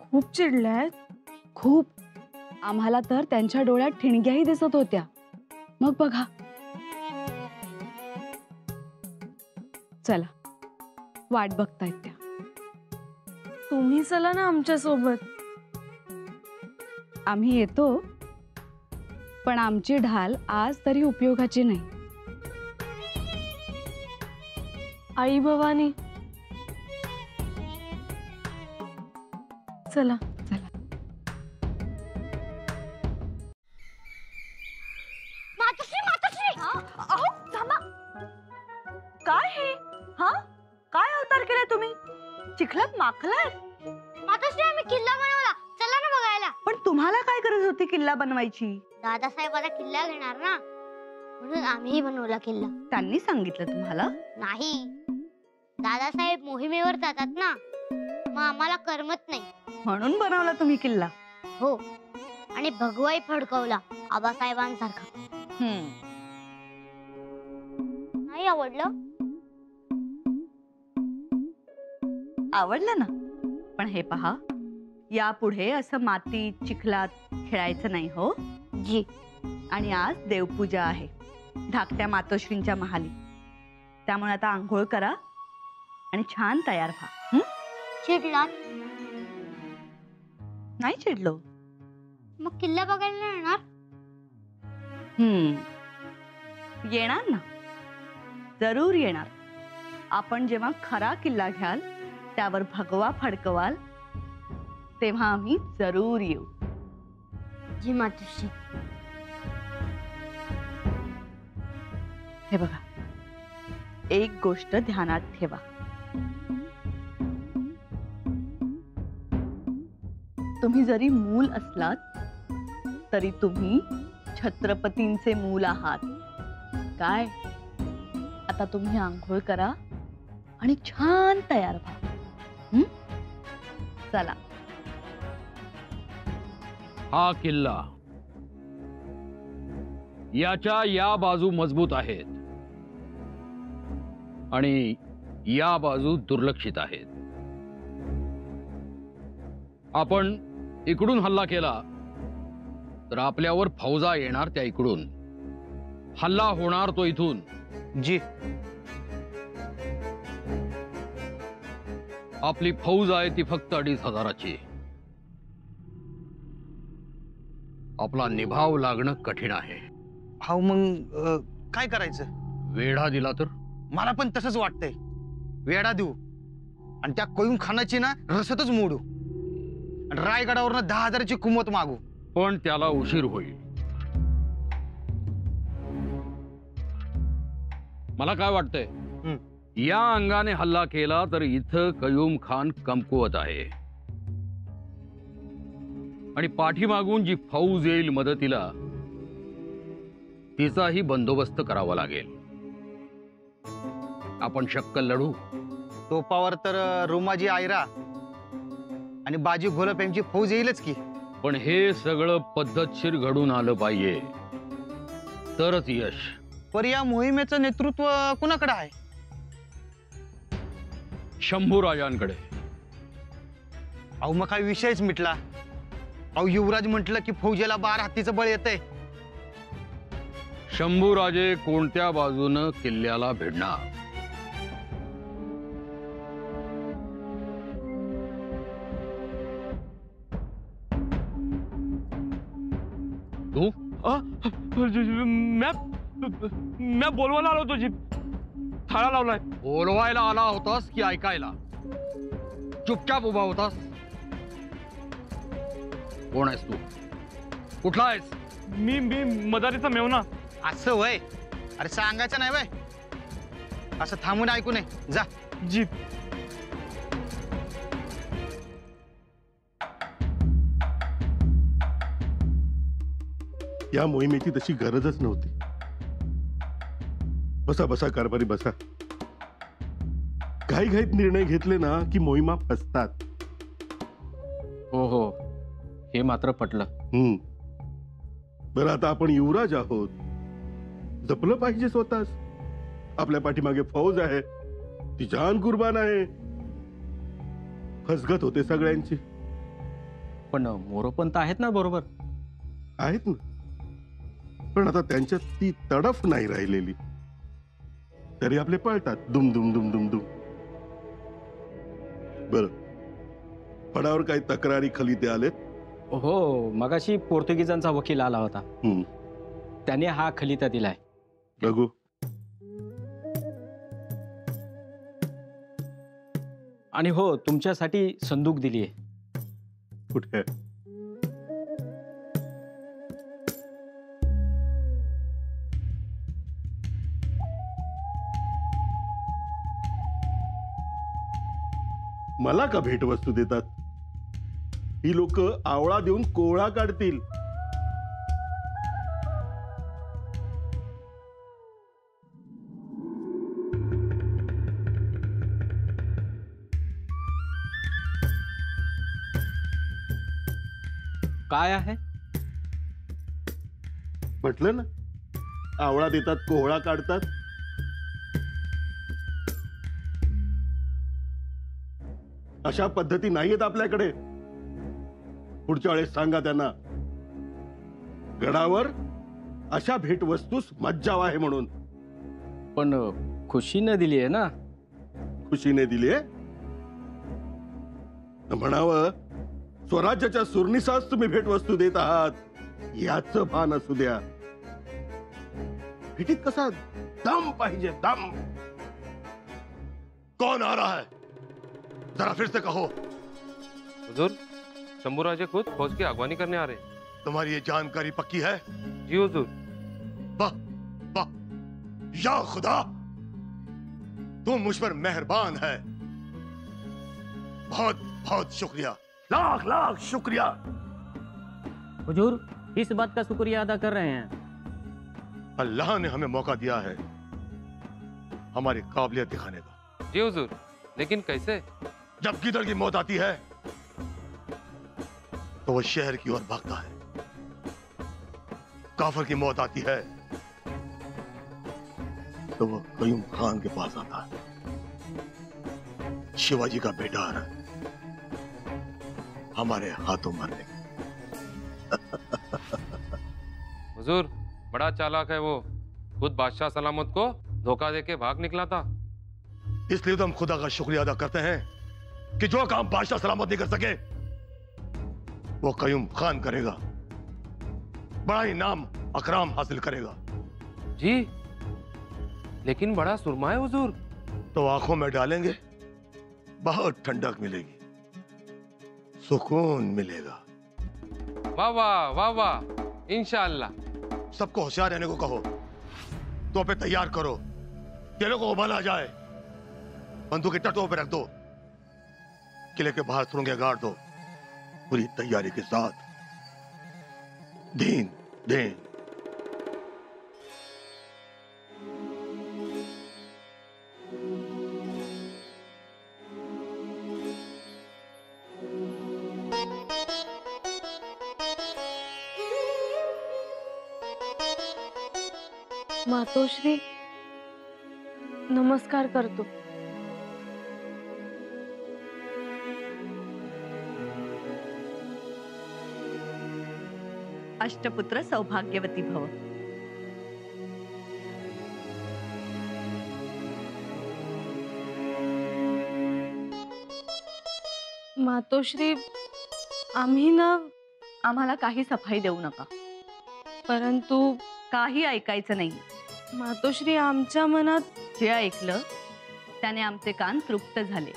खूप चिडल्यात. खूप. आम्हाला तर त्यांच्या डोळ्यात ठिणग्याही दिसत होत्या. मग बघा. चला, वाट बघतायत त्या. तुम्ही चला ना आमच्या सोबत. आम्ही येतो, पण आमची ढाल आज तरी उपयोगाची नाही. आई भवानी, चला. अहो थांबा. काय हे? हा, काय अवतार केलाय तुम्ही? चिखलात माखलाय? मातोश्री, आम्ही किल्ला बनवला. चला ना बघायला. पण तुम्हाला काय गरज होती किल्ला बनवायची? दादासाहेब आता किल्ला घेणार ना, म्हणून आम्हीही बनवला किल्ला. त्यांनी सांगितलं तुम्हाला? नाही, दादासाहेब मोहिमेवर जातात ना, मग आम्हाला करमत नाही म्हणून बनवला तुम्ही किल्ला? हो, आणि भगवाई फडकवला आबासाहेबांसारखा. नाही आवडलं? आवडलं ना. पण हे पहा, यापुढे असं मातीत चिखलात खेळायचं नाही हो जी. आणि आज देवपूजा आहे धाकट्या मातोश्रींच्या महाली. त्यामुळे आता आंघोळ करा आणि छान तयार व्हा. चिडलात? नाही चिडलो. मग किल्ला बघायला येणार? येणार ना, जरूर येणार. आपण जेव्हा खरा किल्ला घ्याल, त्यावर भगवा फडकवाल, तेव्हा आम्ही जरूर येऊ. जी मातोश्री. हे बघा, एक गोष्ट ध्यानात ठेवा. तुम्ही जरी मूल असलात तरी तुम्ही छत्रपतींचे मूल आहात. काय, आता तुम्ही आंघोळ करा आणि छान तयार व्हा. चला. हा किल्ला, याच्या या बाजू मजबूत आहेत आणि या बाजू दुर्लक्षित आहेत. आपण इकडून हल्ला केला तर आपल्यावर फौजा येणार त्या इकडून. हल्ला होणार तो इथून. जी. आपली फौज आहे ती फक्त 2500ची. आपला निभाव लागणं कठीण आहे. हा, मग काय करायचं? वेढा दिला तर? मला पण तसंच वाटतंय. वेढा देऊ आणि त्या कयूम खानाची ना रसतच मोडू. रायगडावरनं 10,000ची कुमत मागू. पण त्याला उशीर होईल. मला काय वाटतंय, या अंगाने हल्ला केला तर इथं कयूम खान कमकुवत आहे आणि पाठीमागून जी फौज येईल मदतीला, तिचाही बंदोबस्त करावा लागेल. आपण शक्कल लढू. तोपावर तर रुमाजी आयरा आणि बाजी घोलप यांची फौज येईलच की. पण हे सगळं पद्धतशीर घडून आलं पाहिजे, तरच यश. पर या मोहिमेचं नेतृत्व कुणाकडे आहे? शंभूराजांकडे. अहो, मग काय विषयच मिटला. अहो, युवराज म्हटलं की फौजेला 12 हत्तीचं बळ येतंय. शंभूराजे कोणत्या बाजूनं किल्ल्याला भिडणार? तू? मैं बोलवायला आलो होतो. जीप थाळा लावलाय. बोलवायला आला होतास की ऐकायला? चुपचाप उभा होतास. कोण आहेस तू? कुठला आहेस? मी मदारीचा मेवना. असं वय? अरे सांगायचं नाही वय. असं थांबून ऐकू नये. जा. जीप. या मोहिमेची तशी गरजच नव्हती. बसा बसा कारभारी बसा. घाईघाईत निर्णय घेतले ना की मोहिमा फसतात. हो हो, हे मात्र पटलं. बरं, आता आपण युवराज आहोत, जपलं पाहिजे स्वतःच. आपल्या पाठीमागे फौज आहे, ती जान कुर्बान आहे. फसगत होते सगळ्यांची. पण मोरोपंत आहेत ना बरोबर? आहेत ना, पण आता त्यांच्यात ती तडफ नाही राहिलेली. तरी आपले पळतात दुम दुम दुम दुम दुम. बर, फडावर काही तक्रारी खलिते आलेत? हो, मगाशी पोर्तुगीजांचा वकील आला होता. त्याने हा खलिता दिलाय. बघू. आणि हो, तुमच्यासाठी संदूक दिली आहे. कुठे? मला का भेटवस्तू देतात? ही लोक आवळा देऊन कोळा काढतील. काय आहे? म्हटलं ना, आवळा देतात कोहळा काढतात. अशा पद्धती नाहीयेत आपल्याकडे. पुढच्या वेळेस सांगा त्यांना, गडावर अशा भेटवस्तूस मज्जाव आहे म्हणून. पण खुशीने दिली आहे ना? खुशीने दिली आहे म्हणावं. स्वराज्याच्या सुरनिसास तुम्ही भेटवस्तू देत आहात याचं भान असू द्या. भेटीत कसा दम पाहिजे, दम. कौन आ रहा है? जरा फिर से कहो. हुजूर, शंभूराजे खुद फौज की अगवानी करने आ रहे. तुम्हारी ये जानकारी पक्की है? जी हुजूर. वाह वाह, या खुदा, तुम मुझ पर मेहरबान है. बहुत बहुत शुक्रिया, लाख लाख शुक्रिया. हुजूर, इस बात का शुक्रिया अदा कर रहे हैं. अल्लाह ने हमें मौका दिया है हमारी काबिलियत दिखाने का. जी हुजूर, लेकिन कैसे? जब गिदड़ की मौत आती है तो वो शहर की ओर भागता है. काफर की मौत आती है तो वो कयूम खान के पास आता है. शिवाजी का बेटा हमारे हाथों मरने. हुजूर, बड़ा चालाक है वो. खुद बादशाह सलामत को धोखा देके भाग निकला था. इसलिए तो हम खुदा का शुक्रिया अदा करते हैं कि जो काम बादशाह सलामत नहीं कर सके वो कयूम खान करेगा. बड़ा ही नाम अकराम हासिल करेगा. जी, लेकिन बड़ा सुरमा है हुजूर. तो आंखों में डालेंगे, बहुत ठंडक मिलेगी, सुकून मिलेगा. वाह वाह वाह वाह, इंशाअल्लाह. सबको होशियार रहने को कहो. तोपे तैयार करो, किले को उबाला जाए. बंदूकें तटों पे रख दो, किले के बाहर सुरंगें गाड़ दो, पूरी तैयारी के साथ. दीन दीन. मातोश्री, नमस्कार करतो. अष्टपुत्र सौभाग्यवती भव. मातोश्री, आम्ही ना, आम्हाला काही सफाई देऊ नका. परंतु काही ऐकायचं नाही. मातोश्री, आमच्या मनात जे ऐकलं त्याने आमचे कान तृप्त झाले.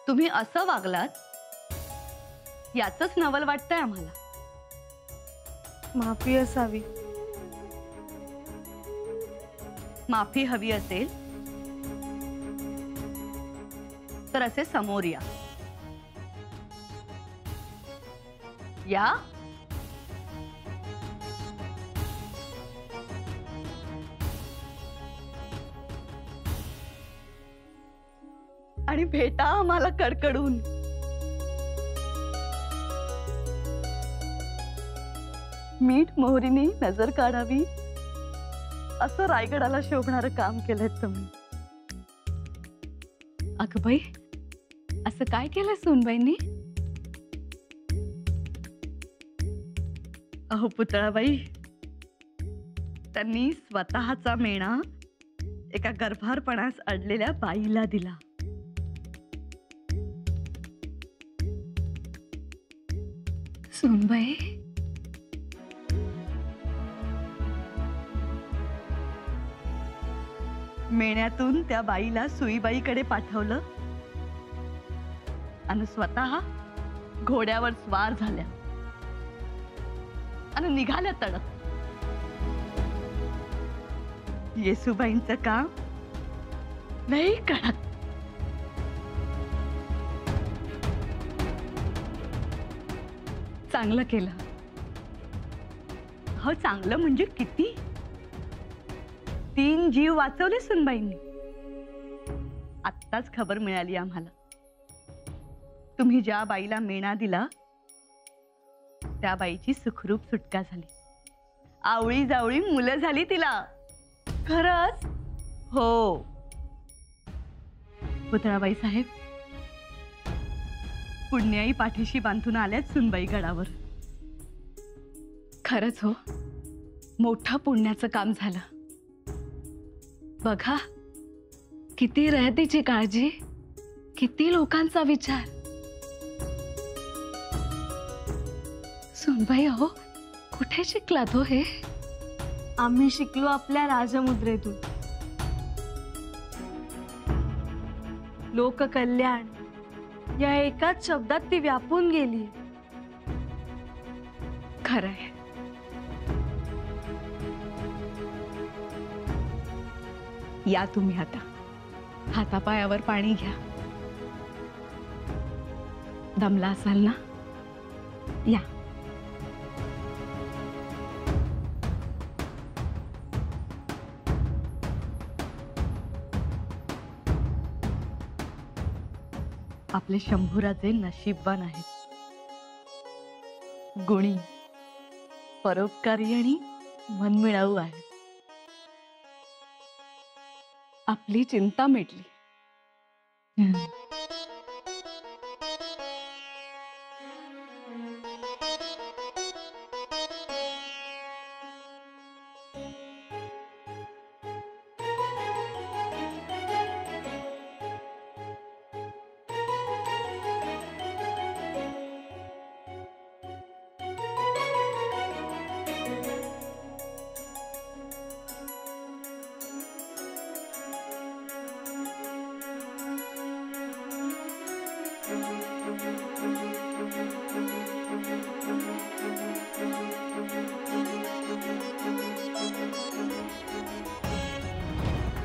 तुम्ही असं वागलात याचंच नवल वाटतंय आम्हाला. माफी असावी. माफी हवी असेल तर असे समोर या. या. आणि भेटा आम्हाला कडकडून. मीठ मोहरीने नजर काढावी असं रायगडाला शोभणारं काम केलंय तुम्ही. अगं बाई, असं काय केलं सूनबाईंनी? अहो पुतळाबाई, त्यांनी स्वतःचा मेणा एका गर्भारपणास अडलेल्या बाईला दिला. सूनबाई, मेण्यातून त्या बाईला सुईबाईकडे पाठवलं आणि स्वतः घोड्यावर स्वार झाल्या आणि निघाल्या तडक. येसूबाईंचं काम नाही कडक. चांगलं केलं. हो, चांगलं म्हणजे किती? 3 जीव वाचवले सुनबाईंनी. आत्ताच खबर मिळाली आम्हाला. तुम्ही ज्या बाईला मेणा दिला त्या बाईची सुखरूप सुटका झाली. आवळी जावळी मुलं झाली तिला. खरंच? हो पुतळाबाई साहेब, पुण्याई पाठीशी बांधून आल्यात सुनबाई गडावर. खरंच हो, मोठं पुण्याचं काम झालं. बघा, किती रयतेची काळजी, किती लोकांचा विचार. सुनबाई अहो, कुठे शिकलात हो हे? आम्ही शिकलो आपल्या राजमुद्रेतून. लोककल्याण या एकाच शब्दात ती व्यापून गेली. खरंय. या तुम्ही आता, हातापायावर पाणी घ्या. दमला असाल ना? या. आपले शंभूराजे नशीबवान आहेत. गुणी, परोपकारी आणि मनमिळाऊ आहेत. आपली चिंता मिटली.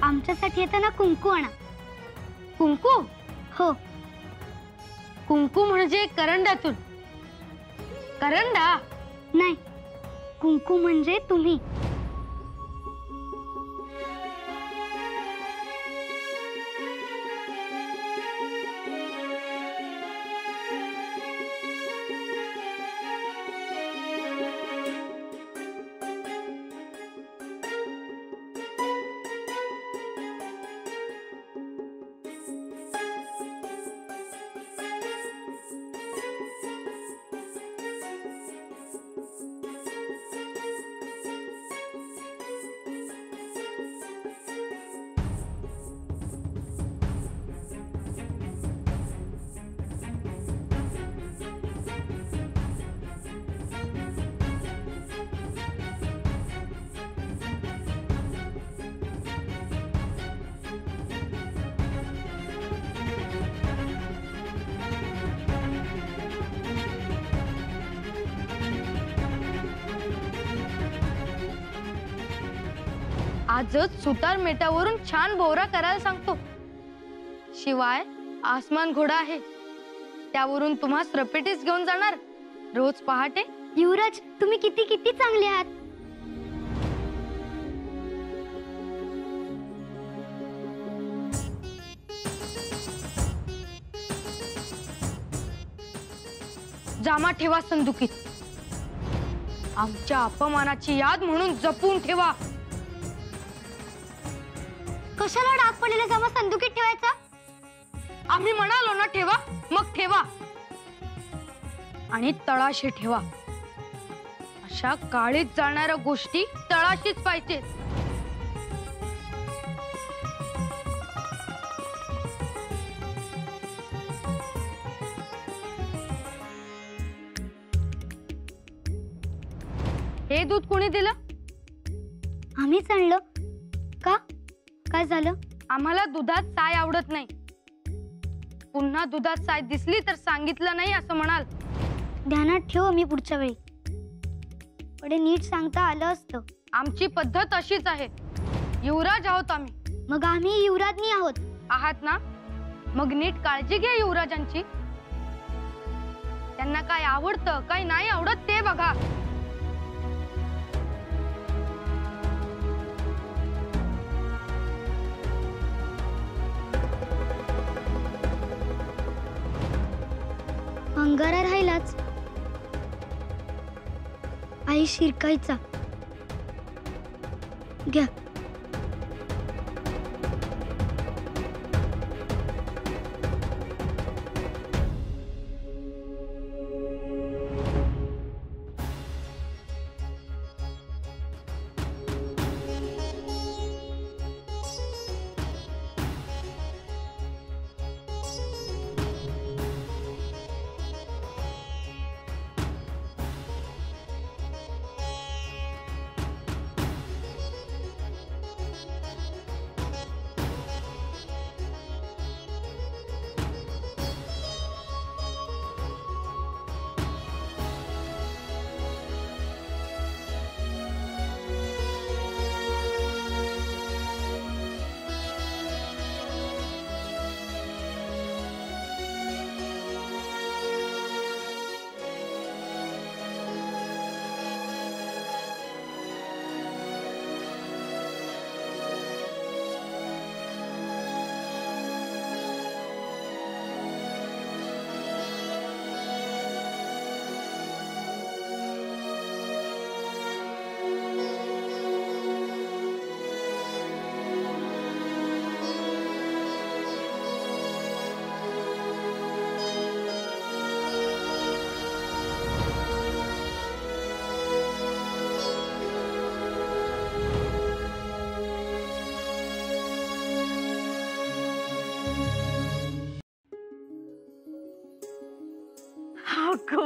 आमच्यासाठी येताना कुंकू आणा. कुंकू? हो. कुंकू म्हणजे करंडातून? करंडा नाही, कुंकू म्हणजे तुम्ही. आजच सुतार मेटावरून छान बोरा करायला सांगतो. शिवाय आसमान घोडा आहे, त्यावरून तुम्हा रपेटीस घेऊन जाणार रोज पहाटे. युवराज, तुम्ही किती किती चांगले आहात. जामा ठेवा संदुकीत. आमच्या अपमानाची याद म्हणून जपून ठेवा. कशाला डाग पडलेला जमा संदुकीत ठेवायचा? आम्ही म्हणालो ना ठेवा, मग ठेवा. आणि तळाशी ठेवा. अशा काळीत जाणाऱ्या गोष्टी तळाशीच पाहिजे. हे दूध कोणी दिलं? आम्हीच आणलं. का? काय झालं? आम्हाला दुधात साय आवडत नाही. पुन्हा दुधात साय दिसली तर सांगितलं नाही असं म्हणाल. ध्यानात ठेव मी पुढच्या वेळी. पुढे नीट सांगता आलं असतं. आमची पद्धत अशीच आहे. युवराज आहोत आम्ही. मग आम्ही युवराजनी आहोत. आहात ना? मग नीट काळजी घ्या युवराजांची. त्यांना काय आवडतं काय नाही आवडत ते बघा. अंगारा राहिलाच. आई शिरकायचा घ्या.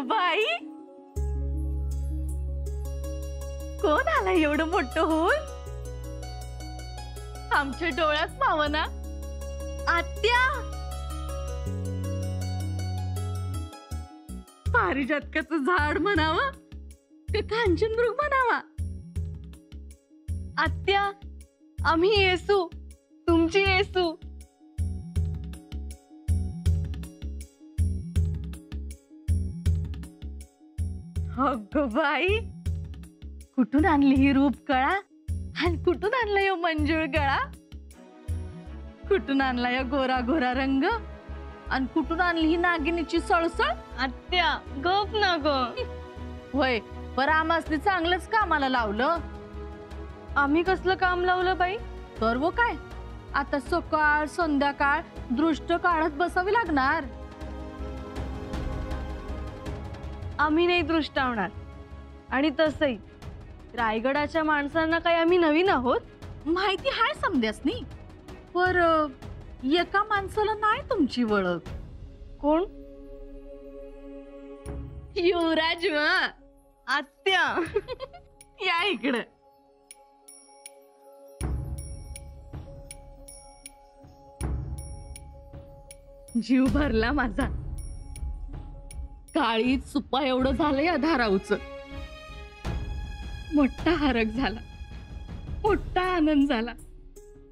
बाई कोण आला एवढं मोठं होऊन? आमच्या डोळ्यात पावना. आत्या पारिजातकाचं झाड म्हणावं ते कांचनमृग म्हणावा. आत्या आम्ही येसू, तुमची येसू. अगं बाई कुठून आणली ही रूप कळा आणि कुठून आणला यो मंजूळ गळा? कुठून आणला यो गोरा गोरा रंग आणि कुठून आणली ही नागिनीची सळसळ? आत्या गप ना ग. होय पर आम्हासनी चांगलंच कामाला लावलं. आम्ही कसलं काम लावलं बाई? तर वो काय आता सकाळ संध्याकाळ दृष्ट काढत बसावी लागणार. आम्ही नाही दृष्टावणार. आणि तसंही रायगडाच्या माणसांना काही आम्ही नवीन आहोत. माहिती हाय समद्यासनी. पर एका माणसाला नाही तुमची ओळख. कोण? युवराज आत्या. या इकडं. जीव भरला माझा. काळीत सुपा एवढं झालं या धाराऊचं. मोठा हरक झाला, मोठा आनंद झाला.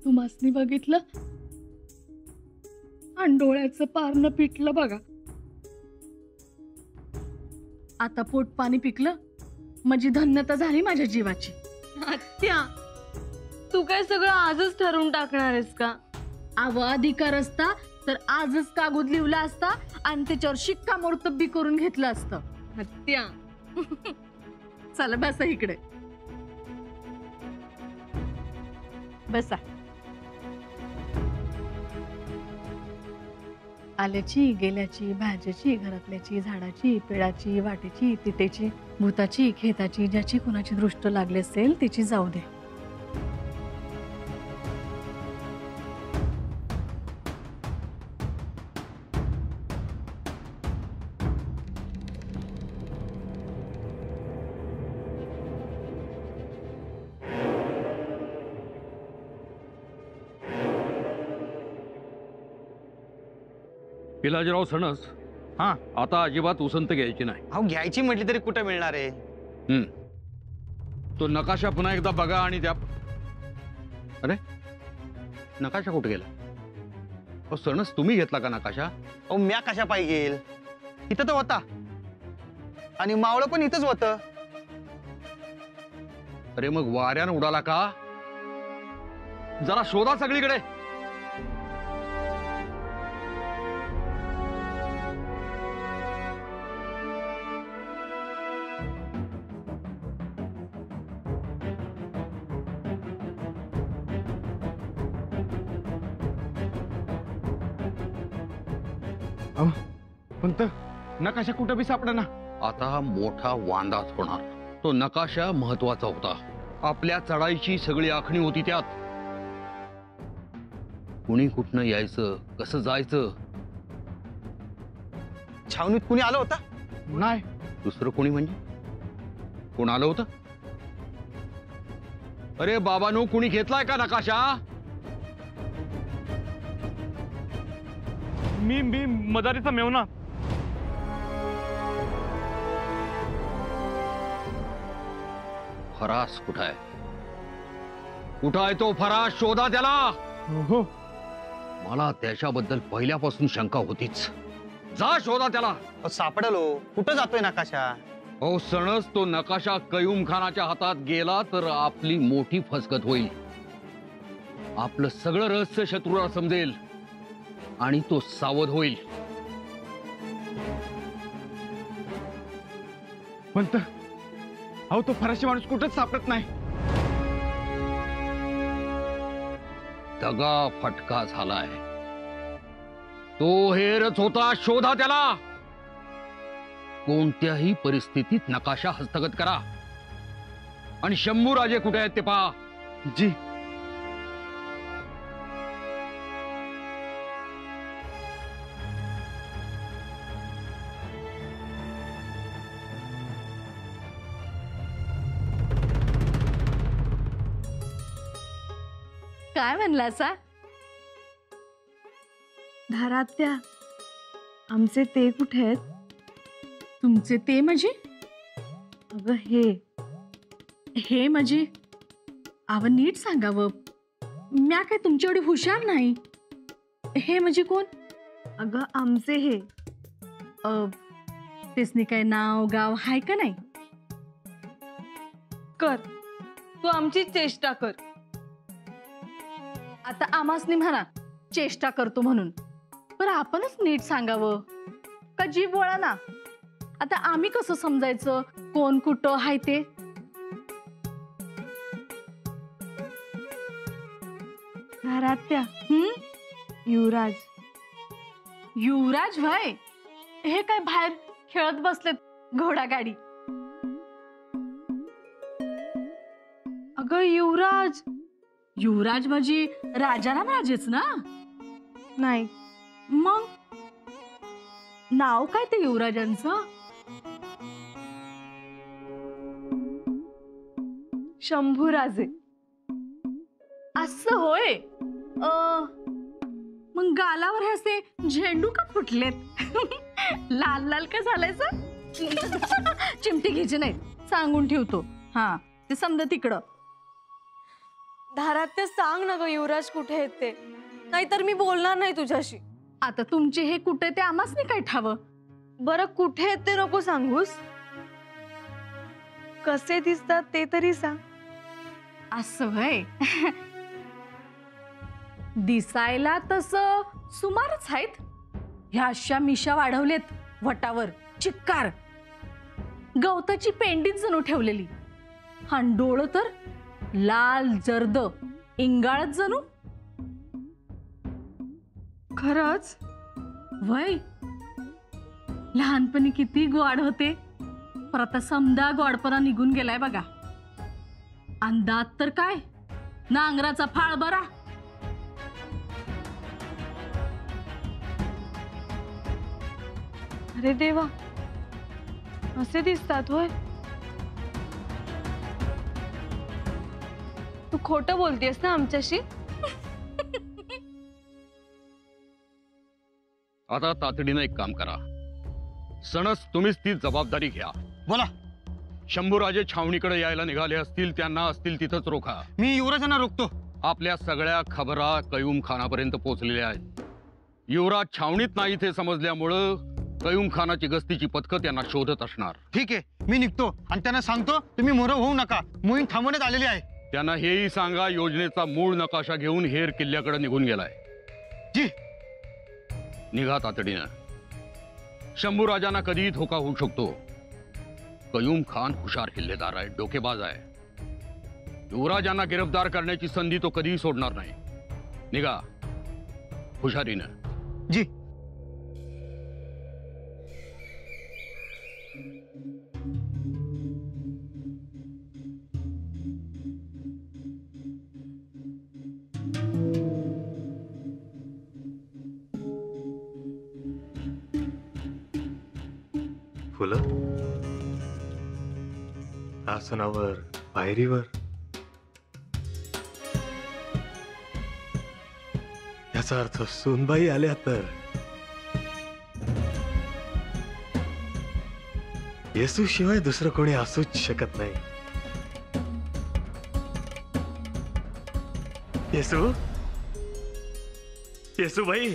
तुम्हासनी बघितलं आणि डोळ्याचं पारणं पिटलं बघा. आता पोट पाणी पिकलं माझी धन्यता झाली माझ्या जीवाची. आत्या तू काय सगळं आजच ठरवून टाकणार आहेस का? अधिकार असता तर आजच कागद लिवला असता आणि त्याच्यावर शिक्कामोर्तब बी करून घेतलं असतं. आत्या चला बसा इकडे बसा. आल्याची, गेल्याची, भाज्याची, घरातल्याची, झाडाची, पेडाची, वाटेची, तिटेची, भूताची, खेताची, ज्याची कुणाची दृष्ट लागली असेल तिची जाऊ दे. पिलाजीराव सणस, हा आता अजिबात उसंत घ्यायची नाही. अहो घ्यायची म्हटली तरी कुठे मिळणार आहे. तो नकाशा पुन्हा एकदा बघा आणि त्या अरे नकाशा कुठे गेला? अहो सणस, तुम्ही घेतला का नकाशा? अहो म्या कशा पाहिजे, इथं तर होता आणि मावळं पण इथंच होतं. अरे मग वाऱ्यानं उडाला का? जरा शोधा सगळीकडे. पण नकाशा कुठं बी सापडा. आता मोठा वांदाच होणार. तो नकाशा महत्वाचा होता. आपल्या चढाईची सगळी आखणी होती त्यात. कुणी कुठनं यायचं, कसं जायचं. छावणीत कुणी आलं होता? नाही. दुसरं कोणी म्हणजे? कोण आलं होतं? अरे बाबांनो, कुणी घेतलाय का नकाशा? मी मदारीचा मेवना. फरास कुठं आहे? कुठं आहे तो फरास? शोधा त्याला. हो. मला त्याच्याबद्दल पहिल्यापासून शंका होतीच. जा शोधा त्याला. सापडलो. कुठं जातोय नकाशा? हो सणस, तो नकाशा कयूम खानाच्या हातात गेला तर आपली मोठी फसगत होईल. आपलं सगळं रहस्य शत्रूला समजेल आणि तो सावध होईल. पण अहो तो फराशी माणूस कुठंच सापडत नाही. दगा फटका झालाय. तो हेरच होता. शोधा त्याला. कोणत्याही परिस्थितीत नकाशा हस्तगत करा. आणि शंभूराजे कुठे आहेत ते पहा. जी. काय म्हणला असा? धारात्या, आमचे ते कुठे आहेत? तुमचे ते म्हणजे? अगं हे म्हणजे आव नीट सांगावं. म्या काय तुमच्या एवढी हुशार नाही. हे म्हणजे कोण? अगं आमचे हे तेसनी काय नाव गाव हाय का नाही? कर, तू आमची चेष्टा कर. आता आमासनी म्हणा चेष्टा करतो म्हणून, पण आपणच नीट सांगावं का जीभ वळा ना. आता आम्ही कसं समजायचं कोण कुठं हाय ते? घरात्या युवराज. युवराज व्हय? हे काय बाहेर खेळत बसलेत घोडागाडी? अगं युवराज, युवराज म्हणजे राजाराम राजेच ना? नाही मग नाव काय ते युवराजांचं? शंभूराजे. असं होय. मग गालावर हे असे झेंडू का फुटलेत? लाल लाल का झालायचं? चिमटी घ्यायची नाही, सांगून ठेवतो. हा ते समजा तिकडं. धारात्या सांग ना ग युवराज कुठे आहेत ते, नाहीतर मी बोलणार नाही तुझ्याशी. आता तुमचे हे कुठे ते आम्हाच नाही काय ठावं. बरं कुठे आहेत ते नको सांगूस, कसे दिसतात ते तरी सांग. असं व्हय? दिसायला तसं सुमारच आहेत. ह्या अशा मिशा वाढवलेत वटावर चिक्कार. गवताची पेंडीत जणू ठेवलेली, आणि डोळं तर लाल जर्द इंगाळत जणू. खरंच वय, लहानपणी किती गोड होते, पर आता समदा गोडपणा निघून गेलाय बघा. अंदाज तर काय नांगराचा फाळ बरा. अरे देवा, असे दिसतात होय. तू खोटं बोलतेस ना आमच्याशी? आता तातडीनं एक काम करा, सणस तुम्हीच ती जबाबदारी घ्या. बोला. शंभूराजे छावणीकडे यायला निघाले असतील, त्यांना असतील तिथंच रोखा. मी युवराजांना रोखतो. आपल्या सगळ्या खबरा कयूम खानापर्यंत पोहोचलेल्या आहेत. युवराज छावणीत नाही ते समजल्यामुळं कयूम खानाची गस्तीची पथकं त्यांना शोधत असणार. ठीक आहे, मी निघतो आणि त्यांना सांगतो तुम्ही मोरं होऊ नका, मोहीम थांबवण्यात आलेली आहे. त्यांना हेही सांगा योजनेचा मूळ नकाशा घेऊन हेर किल्ल्याकडे निघून गेलाय. जी. निघा तातडीनं. शंभूराजांना कधीही धोका होऊ शकतो. कयूम खान हुशार किल्लेदार आहे, डोकेबाज आहे. युवराजांना गिरफ्तार करण्याची संधी तो कधीही सोडणार नाही. निघा हुशारीनं. जी. फुलं आसनावर, पायरीवर, याचा अर्थ सूनबाई आल्या तर येसू शिवाय दुसरं कोणी असूच शकत नाही. येसू, येसूबाई,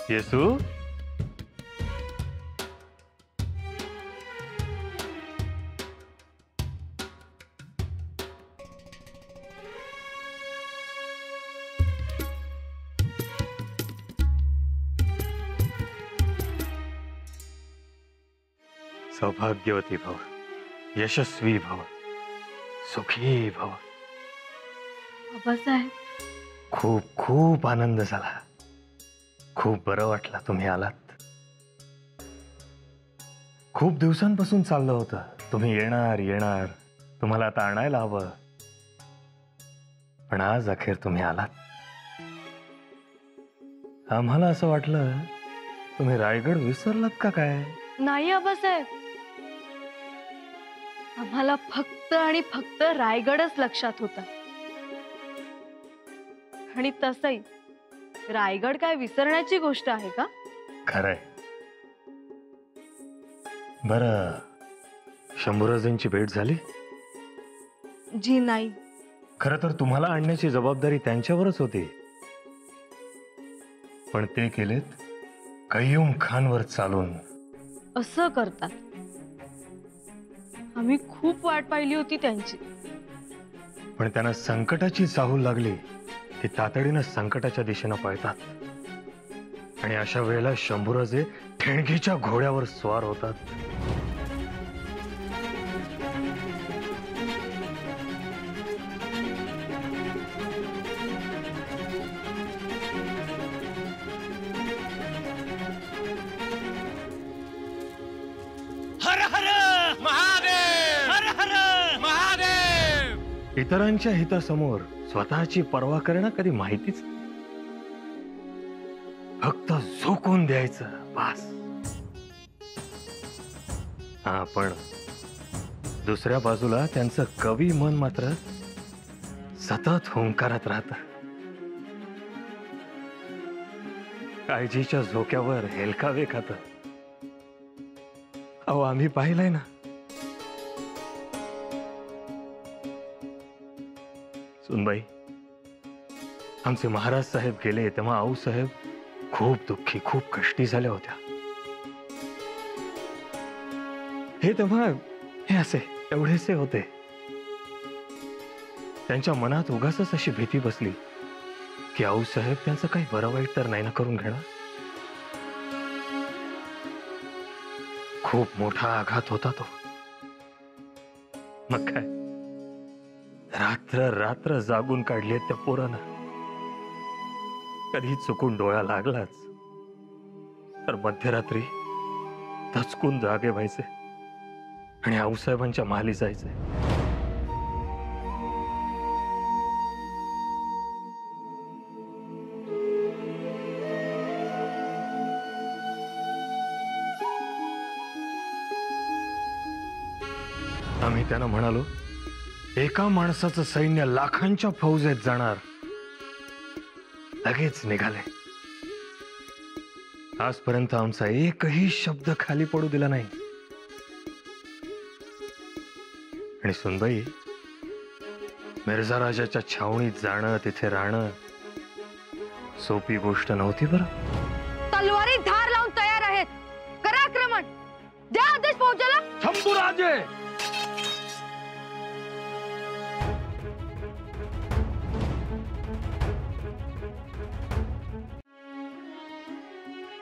येसू, सौभाग्यवती भव, यशस्वी भव, सुखी भव. बाबासाहेब, खूप खूप आनंद झाला. खूप बरं वाटलं तुम्ही आलात. खूप दिवसांपासून चाललं होतं तुम्ही येणार येणार, तुम्हाला आता आणायला हवं, पण आज अखेर तुम्ही आलात. आम्हाला असं वाटलं तुम्ही रायगड विसरलात का काय. नाही आबासाहेब, आम्हाला फक्त आणि फक्त रायगडच लक्षात होता. आणि तसंही रायगड काय विसरण्याची गोष्ट आहे का. खरंय. बरं, शंभूराजांची भेट झाली. जी नाही. खरं तर तुम्हाला आणण्याची जबाबदारी त्यांच्यावरच होती, पण ते केलेत कयूम खानवर चालून. असं करतात. आम्ही खूप वाट पाहिली होती त्यांची, पण त्यांना संकटाची चाहूल लागली की तातडीनं संकटाच्या दिशेनं पळतात. आणि अशा वेळेला शंभूराजे ठेणगीच्या घोड्यावर स्वार होतात. हर हर महादेव, हर हर महादेव. इतरांच्या हितासमोर स्वतःची पर्वा करणं कधी माहितीच नाही. फक्त झोकून द्यायचं बस. हा, पण दुसऱ्या बाजूला त्यांचं कवी मन मात्र सतत हुंकारत राहत. काळजीच्या झोक्यावर हेलकावे खात. अहो, आम्ही पाहिलंय ना. सुनबाई, आमचे महाराज साहेब गेले तेव्हा आऊ साहेब खूप दुःखी, खूप कष्टी झाल्या होत्या. हे तेव्हा हे असे एवढेसे होते. त्यांच्या मनात उगाच अशी भीती बसली की आऊसाहेब त्यांचं काही बरं वाईट तर नाही ना करून घेणार. खूप मोठा आघात होता तो. मग काय, रात्र रात्र जागून काढली त्या पोरानं. कधी चुकून डोळा लागलाच तर मध्यरात्री दचकून जागे व्हायचे आणि आऊसाहेबांच्या महाली जायचे. आम्ही त्यांना म्हणालो, एका माणसाचं सैन्य लाखांच्या फौजेत जाणार. लगेच निघाले. आजपर्यंत आमचा एकही शब्द खाली पडू दिला नाही. आणि सुनबाई, मिर्झा राजाच्या छावणीत जाणं, तिथे राहणं सोपी गोष्ट नव्हती बरं. तलवारी धार लावून तयार आहेत. करा आक्रमण. द्या आदेश फौजेला. शंभूराजे,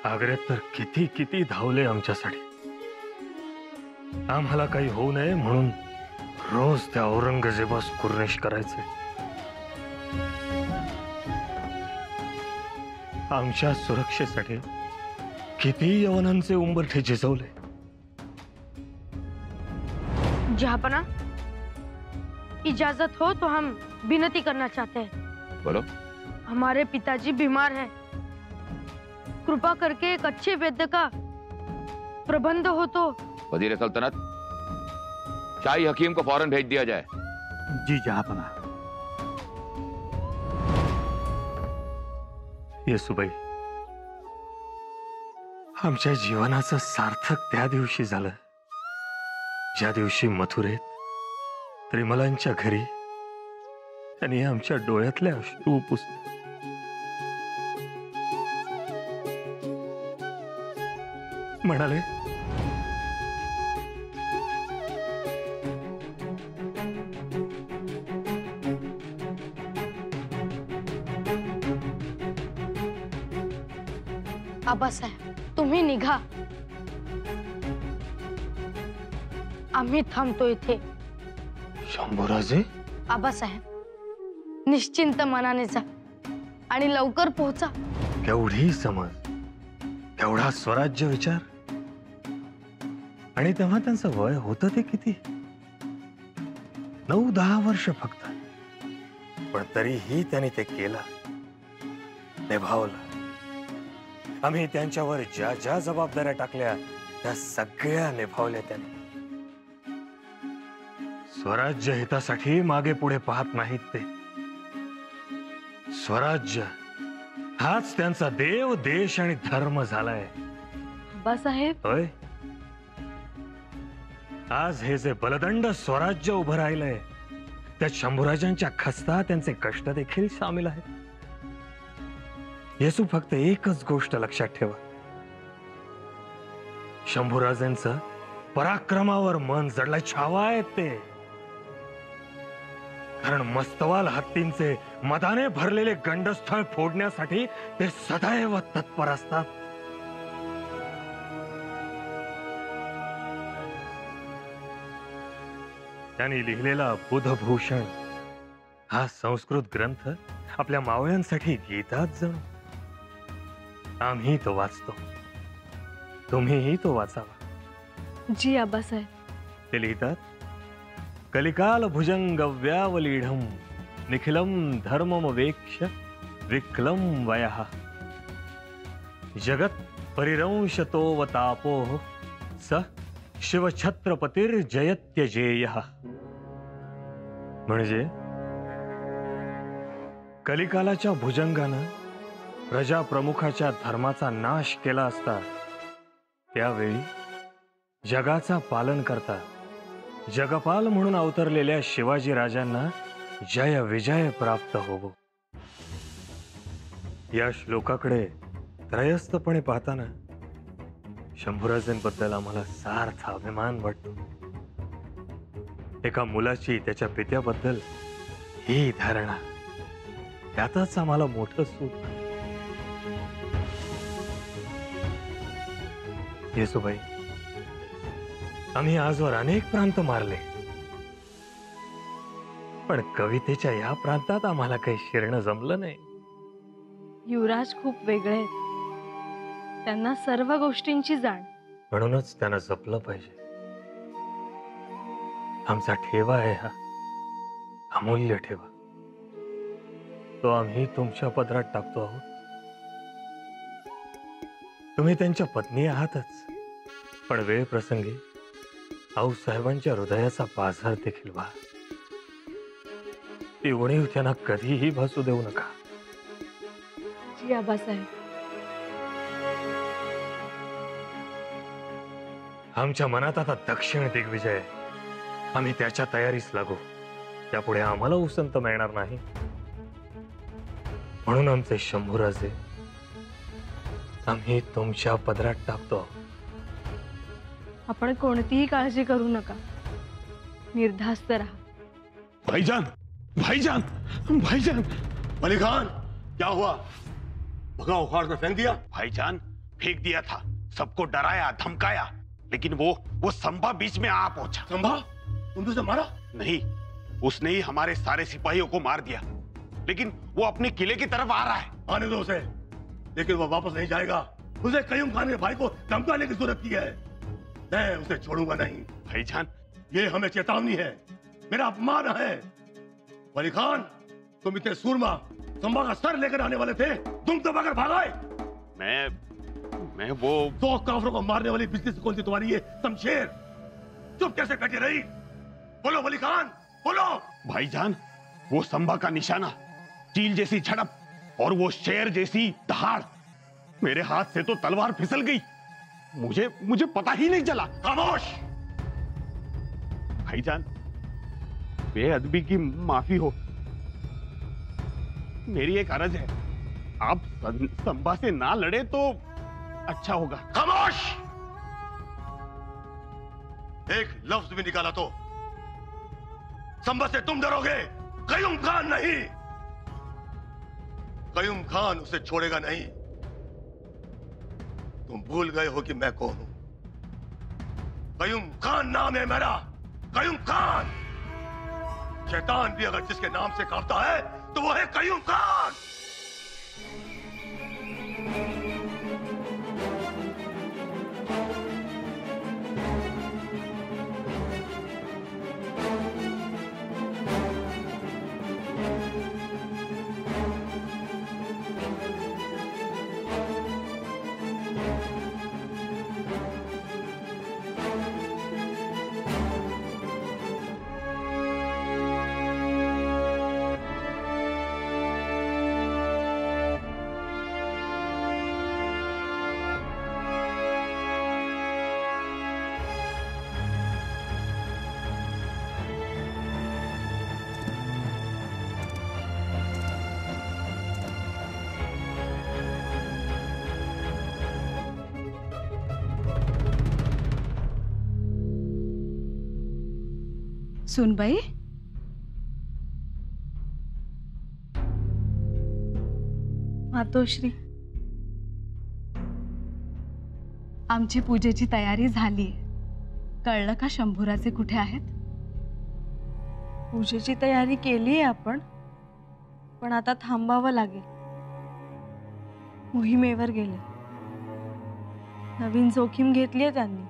आग्र्यात तर किती किती धावले आमच्यासाठी. आम्हाला काही होऊ नये म्हणून रोज त्या औरंगजेबास कुर्निश करायचे. आमच्या सुरक्षेसाठी किती यवनांचे उंबरठे झिजवले. जहापना, इजाजत हो तो हम विनती करना चाहते हैं. बोलो. हमारे पिताजी बीमार हैं. कृपा करके एक अच्छे वैद्य का प्रबंध हो तो. वजीर सल्तनत, शाही हकीम को फौरन भेज दिया जाए. जी जहापना. येसुबाई, आमच्या जीवनाचं सार्थक त्या दिवशी झालं ज्या दिवशी मथुरेत त्रिमलांच्या घरी त्यांनी आमच्या डोळ्यातले अश्रू पुसले. म्हणाले, आबासाहेब, तुम्ही निघा. आम्ही थांबतो इथे. शंभूराजे. आबासाहेब, निश्चिंत मनाने जा आणि लवकर पोहोचा. केवढी समज, केवढा स्वराज्य विचार. आणि तेव्हा त्यांचं वय होतं ते किती? 9-10 वर्ष फक्त. पण तरीही त्यांनी ते केलं, निभावलं. आम्ही त्यांच्यावर ज्या ज्या जबाबदाऱ्या टाकल्या त्या सगळ्या निभावल्या त्यांनी. स्वराज्य हितासाठी मागे पुढे पाहत नाहीत ते. स्वराज्य हाच त्यांचा देव, देश आणि धर्म झालाय. बासाहेब, होय, आज हे जे बलदंड स्वराज्य उभं राहिलंय त्यात शंभूराजांच्या खस्ता त्यांचे कष्ट देखील सामील आहेत. येसू, फक्त एकच गोष्ट लक्षात ठेवा, शंभूराजांचं पराक्रमावर मन जडलाय. छावा आहेत ते. कारण मस्तवाल हत्तींचे मदाने भरलेले गंडस्थळ फोडण्यासाठी ते सदैव तत्पर असतात. त्यांनी लिहिलेला बुधभूषण हा संस्कृत ग्रंथ आपल्या मावळ्यांसाठी गीताच जणू. आम्ही तो वाचतो, तुम्हीही तो वाचावा. जी आबासाहेब. ते लिहितात, कलिकाल भुजंग व्यावलीढम निखिलम धर्ममवेक्ष विक्लम वयः जगत परिरंशतोवतापोः स शिवछत्रपतिर्जयत्यजेयः. म्हणजे कलिकालाच्या भुजंगानं प्रजाप्रमुखाच्या धर्माचा नाश केला असता त्यावेळी जगाचा पालन करता जगपाल म्हणून अवतरलेल्या शिवाजी राजांना जय विजय प्राप्त होवो. या श्लोकाकडे त्रयस्थपणे पाहताना शंभूराजेंबद्दल आम्हाला सार्थ अभिमान वाटतो. एका मुलाची त्याच्या पित्याबद्दल ही धारणा, त्यातच आम्हाला मोठं सुख. येसुबाई, आम्ही आजवर अनेक प्रांत मारले, पण कवितेच्या या प्रांतात आम्हाला काही शिरणं जमलं नाही. युवराज खूप वेगळे आहेत. त्यांना सर्व गोष्टींची जाण. म्हणूनच त्यांना जपलं पाहिजे. आमचा ठेवा आहे हा, अमूल्य ठेवा. तो आम्ही तुमच्या पदरात टाकतो आहोत. तुम्ही त्यांच्या पत्नी आहातच, पण वेळ प्रसंगी आऊसाहेबांच्या हृदयाचा बाजार देखील व्हा. ती उणीव त्यांना कधीही भासू देऊ नका. जी आबासाहेब. आमच्या मनात आता दक्षिण दिग्विजय आहे. आम्ही त्याच्या तयारीस लागू. त्यापुढे आम्हाला उसंत मिळणार नाही. म्हणून आमचे शंभूराजे आम्ही तुमच्या पदरात टाकतो. आपण कोणतीही काळजी करू नका. निर्धास्त राहा. भाईजान, भाईजान, भाईजान. अली खान, क्या हुआ? भगा उखाड़ कर फेंक दिया? भाईजान, फेंक दिया था. सबको डराया, धमकाया, लेकिन वो संभा बीच में आ पहुंचा. संभा? तुमने उसे मारा? नहीं, उसने ही हमारे सारे सिपाहियों को मार दिया. लेकिन वो अपने किले की तरफ आ रहा है. आने दो उसे, लेकिन वो वापस नहीं जाएगा. उसे कयूम खान के भाई को धमकाने की जरूरत की है. मैं उसे छोड़ूंगा नहीं. भाईजान, ये हमें चेतावनी है, मेरा अपमान है. वली खान, तुम इतने सूरमा संभा का सर लेकर आने वाले थे, तुम तो भागर भाग आए. मैं वो 100 काफरों को मारने वाली बिजनेस कौन सी तुम्हारी? ये शमशेर. चुप कैसे बैठी रही? बोलो वली खान, बोलो. भाईजान, वो संभा का निशाना, चील जैसी झड़प और वो शेर जैसी दहाड़, मेरे हाथ से तो तलवार फिसल गई. मुझे पता ही नहीं चला. खामोश. भाईजान, बेअदबी की माफी हो. मेरी एक अर्ज है, आप संभा से ना लड़े तो अच्छा होगा. खामोश. एक लफ्ज भी निकाला तो संभा से तुम डरोगे, कयूम खान नहीं. कयूम खान उसे छोड़ेगा नहीं. तुम भूल गए हो कि मैं कौन हूं. कयूम खान नाम है मेरा, कयूम खान. शैतान भी अगर जिसके नाम से कांपता है तो वो है कयूम खान. सुनबाई, मातोश्री, आमची पूजेची तयारी झालीये. कळलं का शंभूराजे कुठे आहेत? पूजेची तयारी केली आहे आपण, पण आता थांबावं लागेल. मोहिमेवर गेले. नवीन जोखीम घेतली आहे त्यांनी.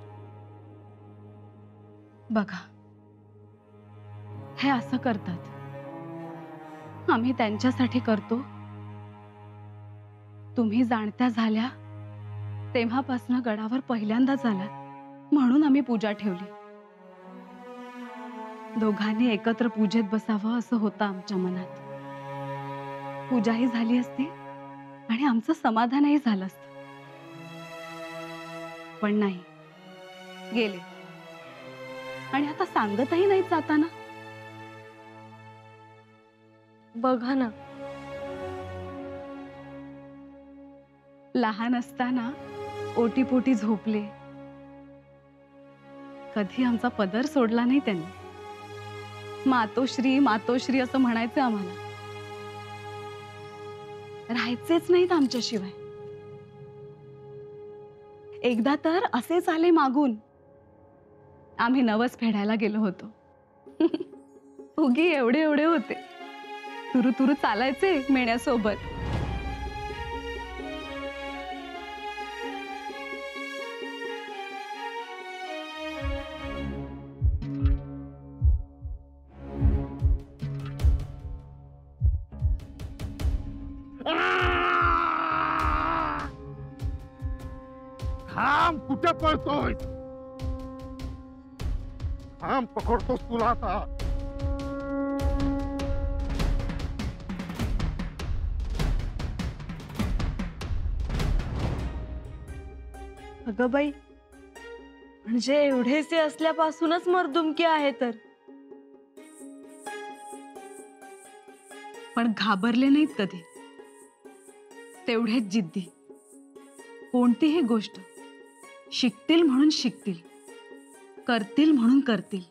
बघा, हे असं करतात. आम्ही त्यांच्यासाठी करतो. तुम्ही जाणत्या झाल्या तेव्हापासून गडावर पहिल्यांदाच आलात म्हणून आम्ही पूजा ठेवली. दोघांनी एकत्र पूजेत बसावं असं होतं आमच्या मनात. पूजाही झाली असती आणि आमचं समाधानही झालं असतं. पण नाही, गेले. आणि आता सांगतही नाहीत जाताना. बघा ना, लहान असताना ओटीपोटी झोपले. कधी आमचा पदर सोडला नाही त्यांनी. मातोश्री मातोश्री असं म्हणायचं आम्हाला. राहायचेच नाहीत आमच्याशिवाय. एकदा तर असेच आले मागून. आम्ही नवस फेडायला गेलो होतो. उगी एवढे एवढे होते. तुरु तुरु चालायचे मेण्यासोबत. थांब, कुठे पळतोय? थांब, पकडतोस तुला आता. अगं बाई, म्हणजे एवढेसे असल्यापासूनच मर्दुमकी आहे तर. पण घाबरले नाहीत कधी. तेवढेच जिद्दी. कोणतीही गोष्ट शिकतील म्हणून शिकतील, करतील म्हणून करतील.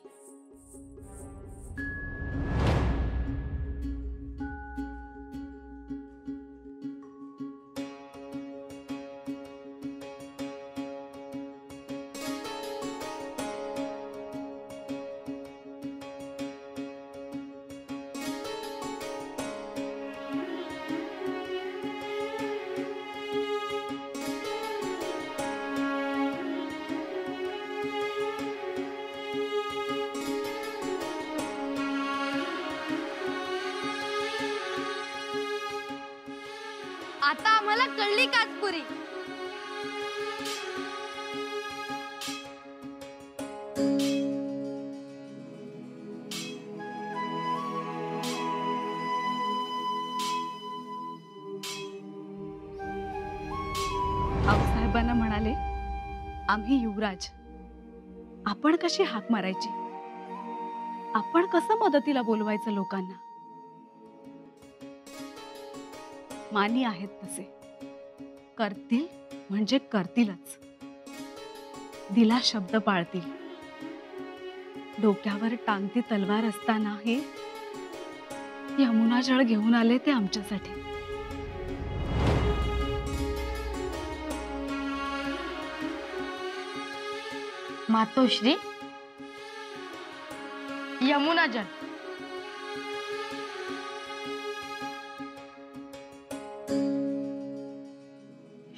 आता आम्हाला कळली काचपुरी. आऊसाहेबांना म्हणाले, आम्ही युवराज. आपण कशी हाक मारायची? आपण कसं मदतीला बोलवायचं लोकांना? मानी आहेत तसे. करतील म्हणजे करतीलच. दिला शब्द पाळतील. डोक्यावर टांगती तलवार असतानाही यमुना जळ घेऊन आले ते आमच्यासाठी. मातोश्री, यमुना जळ.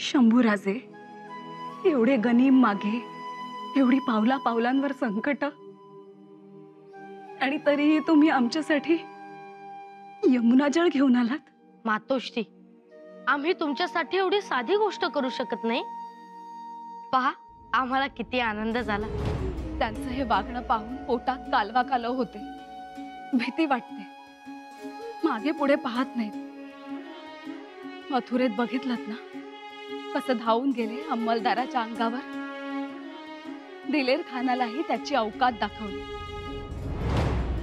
शंभूराजे, एवढे गनीम मागे, एवढी पावला पावलांवर संकट, आणि तरीही तुम्ही आमच्यासाठी यमुना जळ घेऊन आलात. मातोश्री, आम्ही तुमच्यासाठी एवढी साधी गोष्ट करू शकत नाही. पहा, आम्हाला किती आनंद झाला. त्यांचं हे वागणं पाहून पोटात कालवा कालव होते. भीती वाटते. मागे पुढे पाहत नाहीत. मथुरेत बघितलं ना कसं धावून गेले अंमलदाराच्या अंगावर. दिलेर खानालाही त्याची अवकात दाखवली.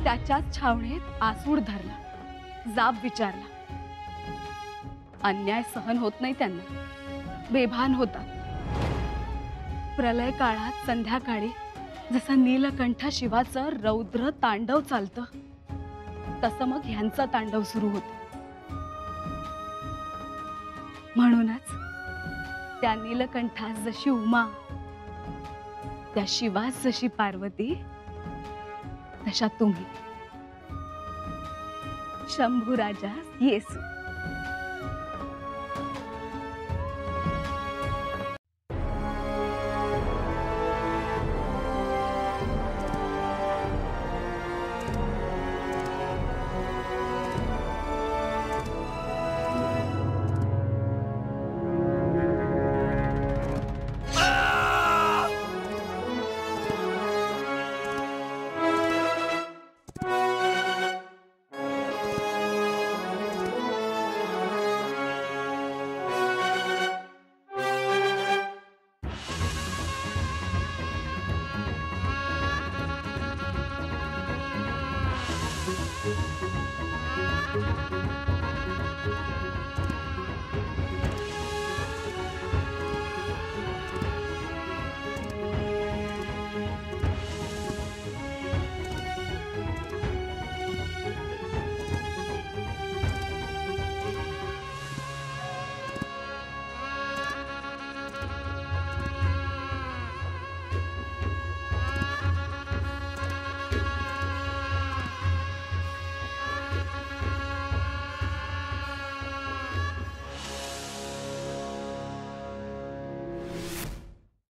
त्याच्याच छावणीत आसूड धरला, जाब विचारला. अन्याय सहन होत नाही त्यांना. बेभान होता. प्रलय काळात संध्याकाळी जसं नीलकंठ शिवाचं रौद्र तांडव चालतं, तसं मग ह्यांचं तांडव सुरू होतं. म्हणूनच त्या नीलकंठास जशी उमा, त्या शिवास जशी पार्वती, तशा तुम्ही शंभूराजा येसू.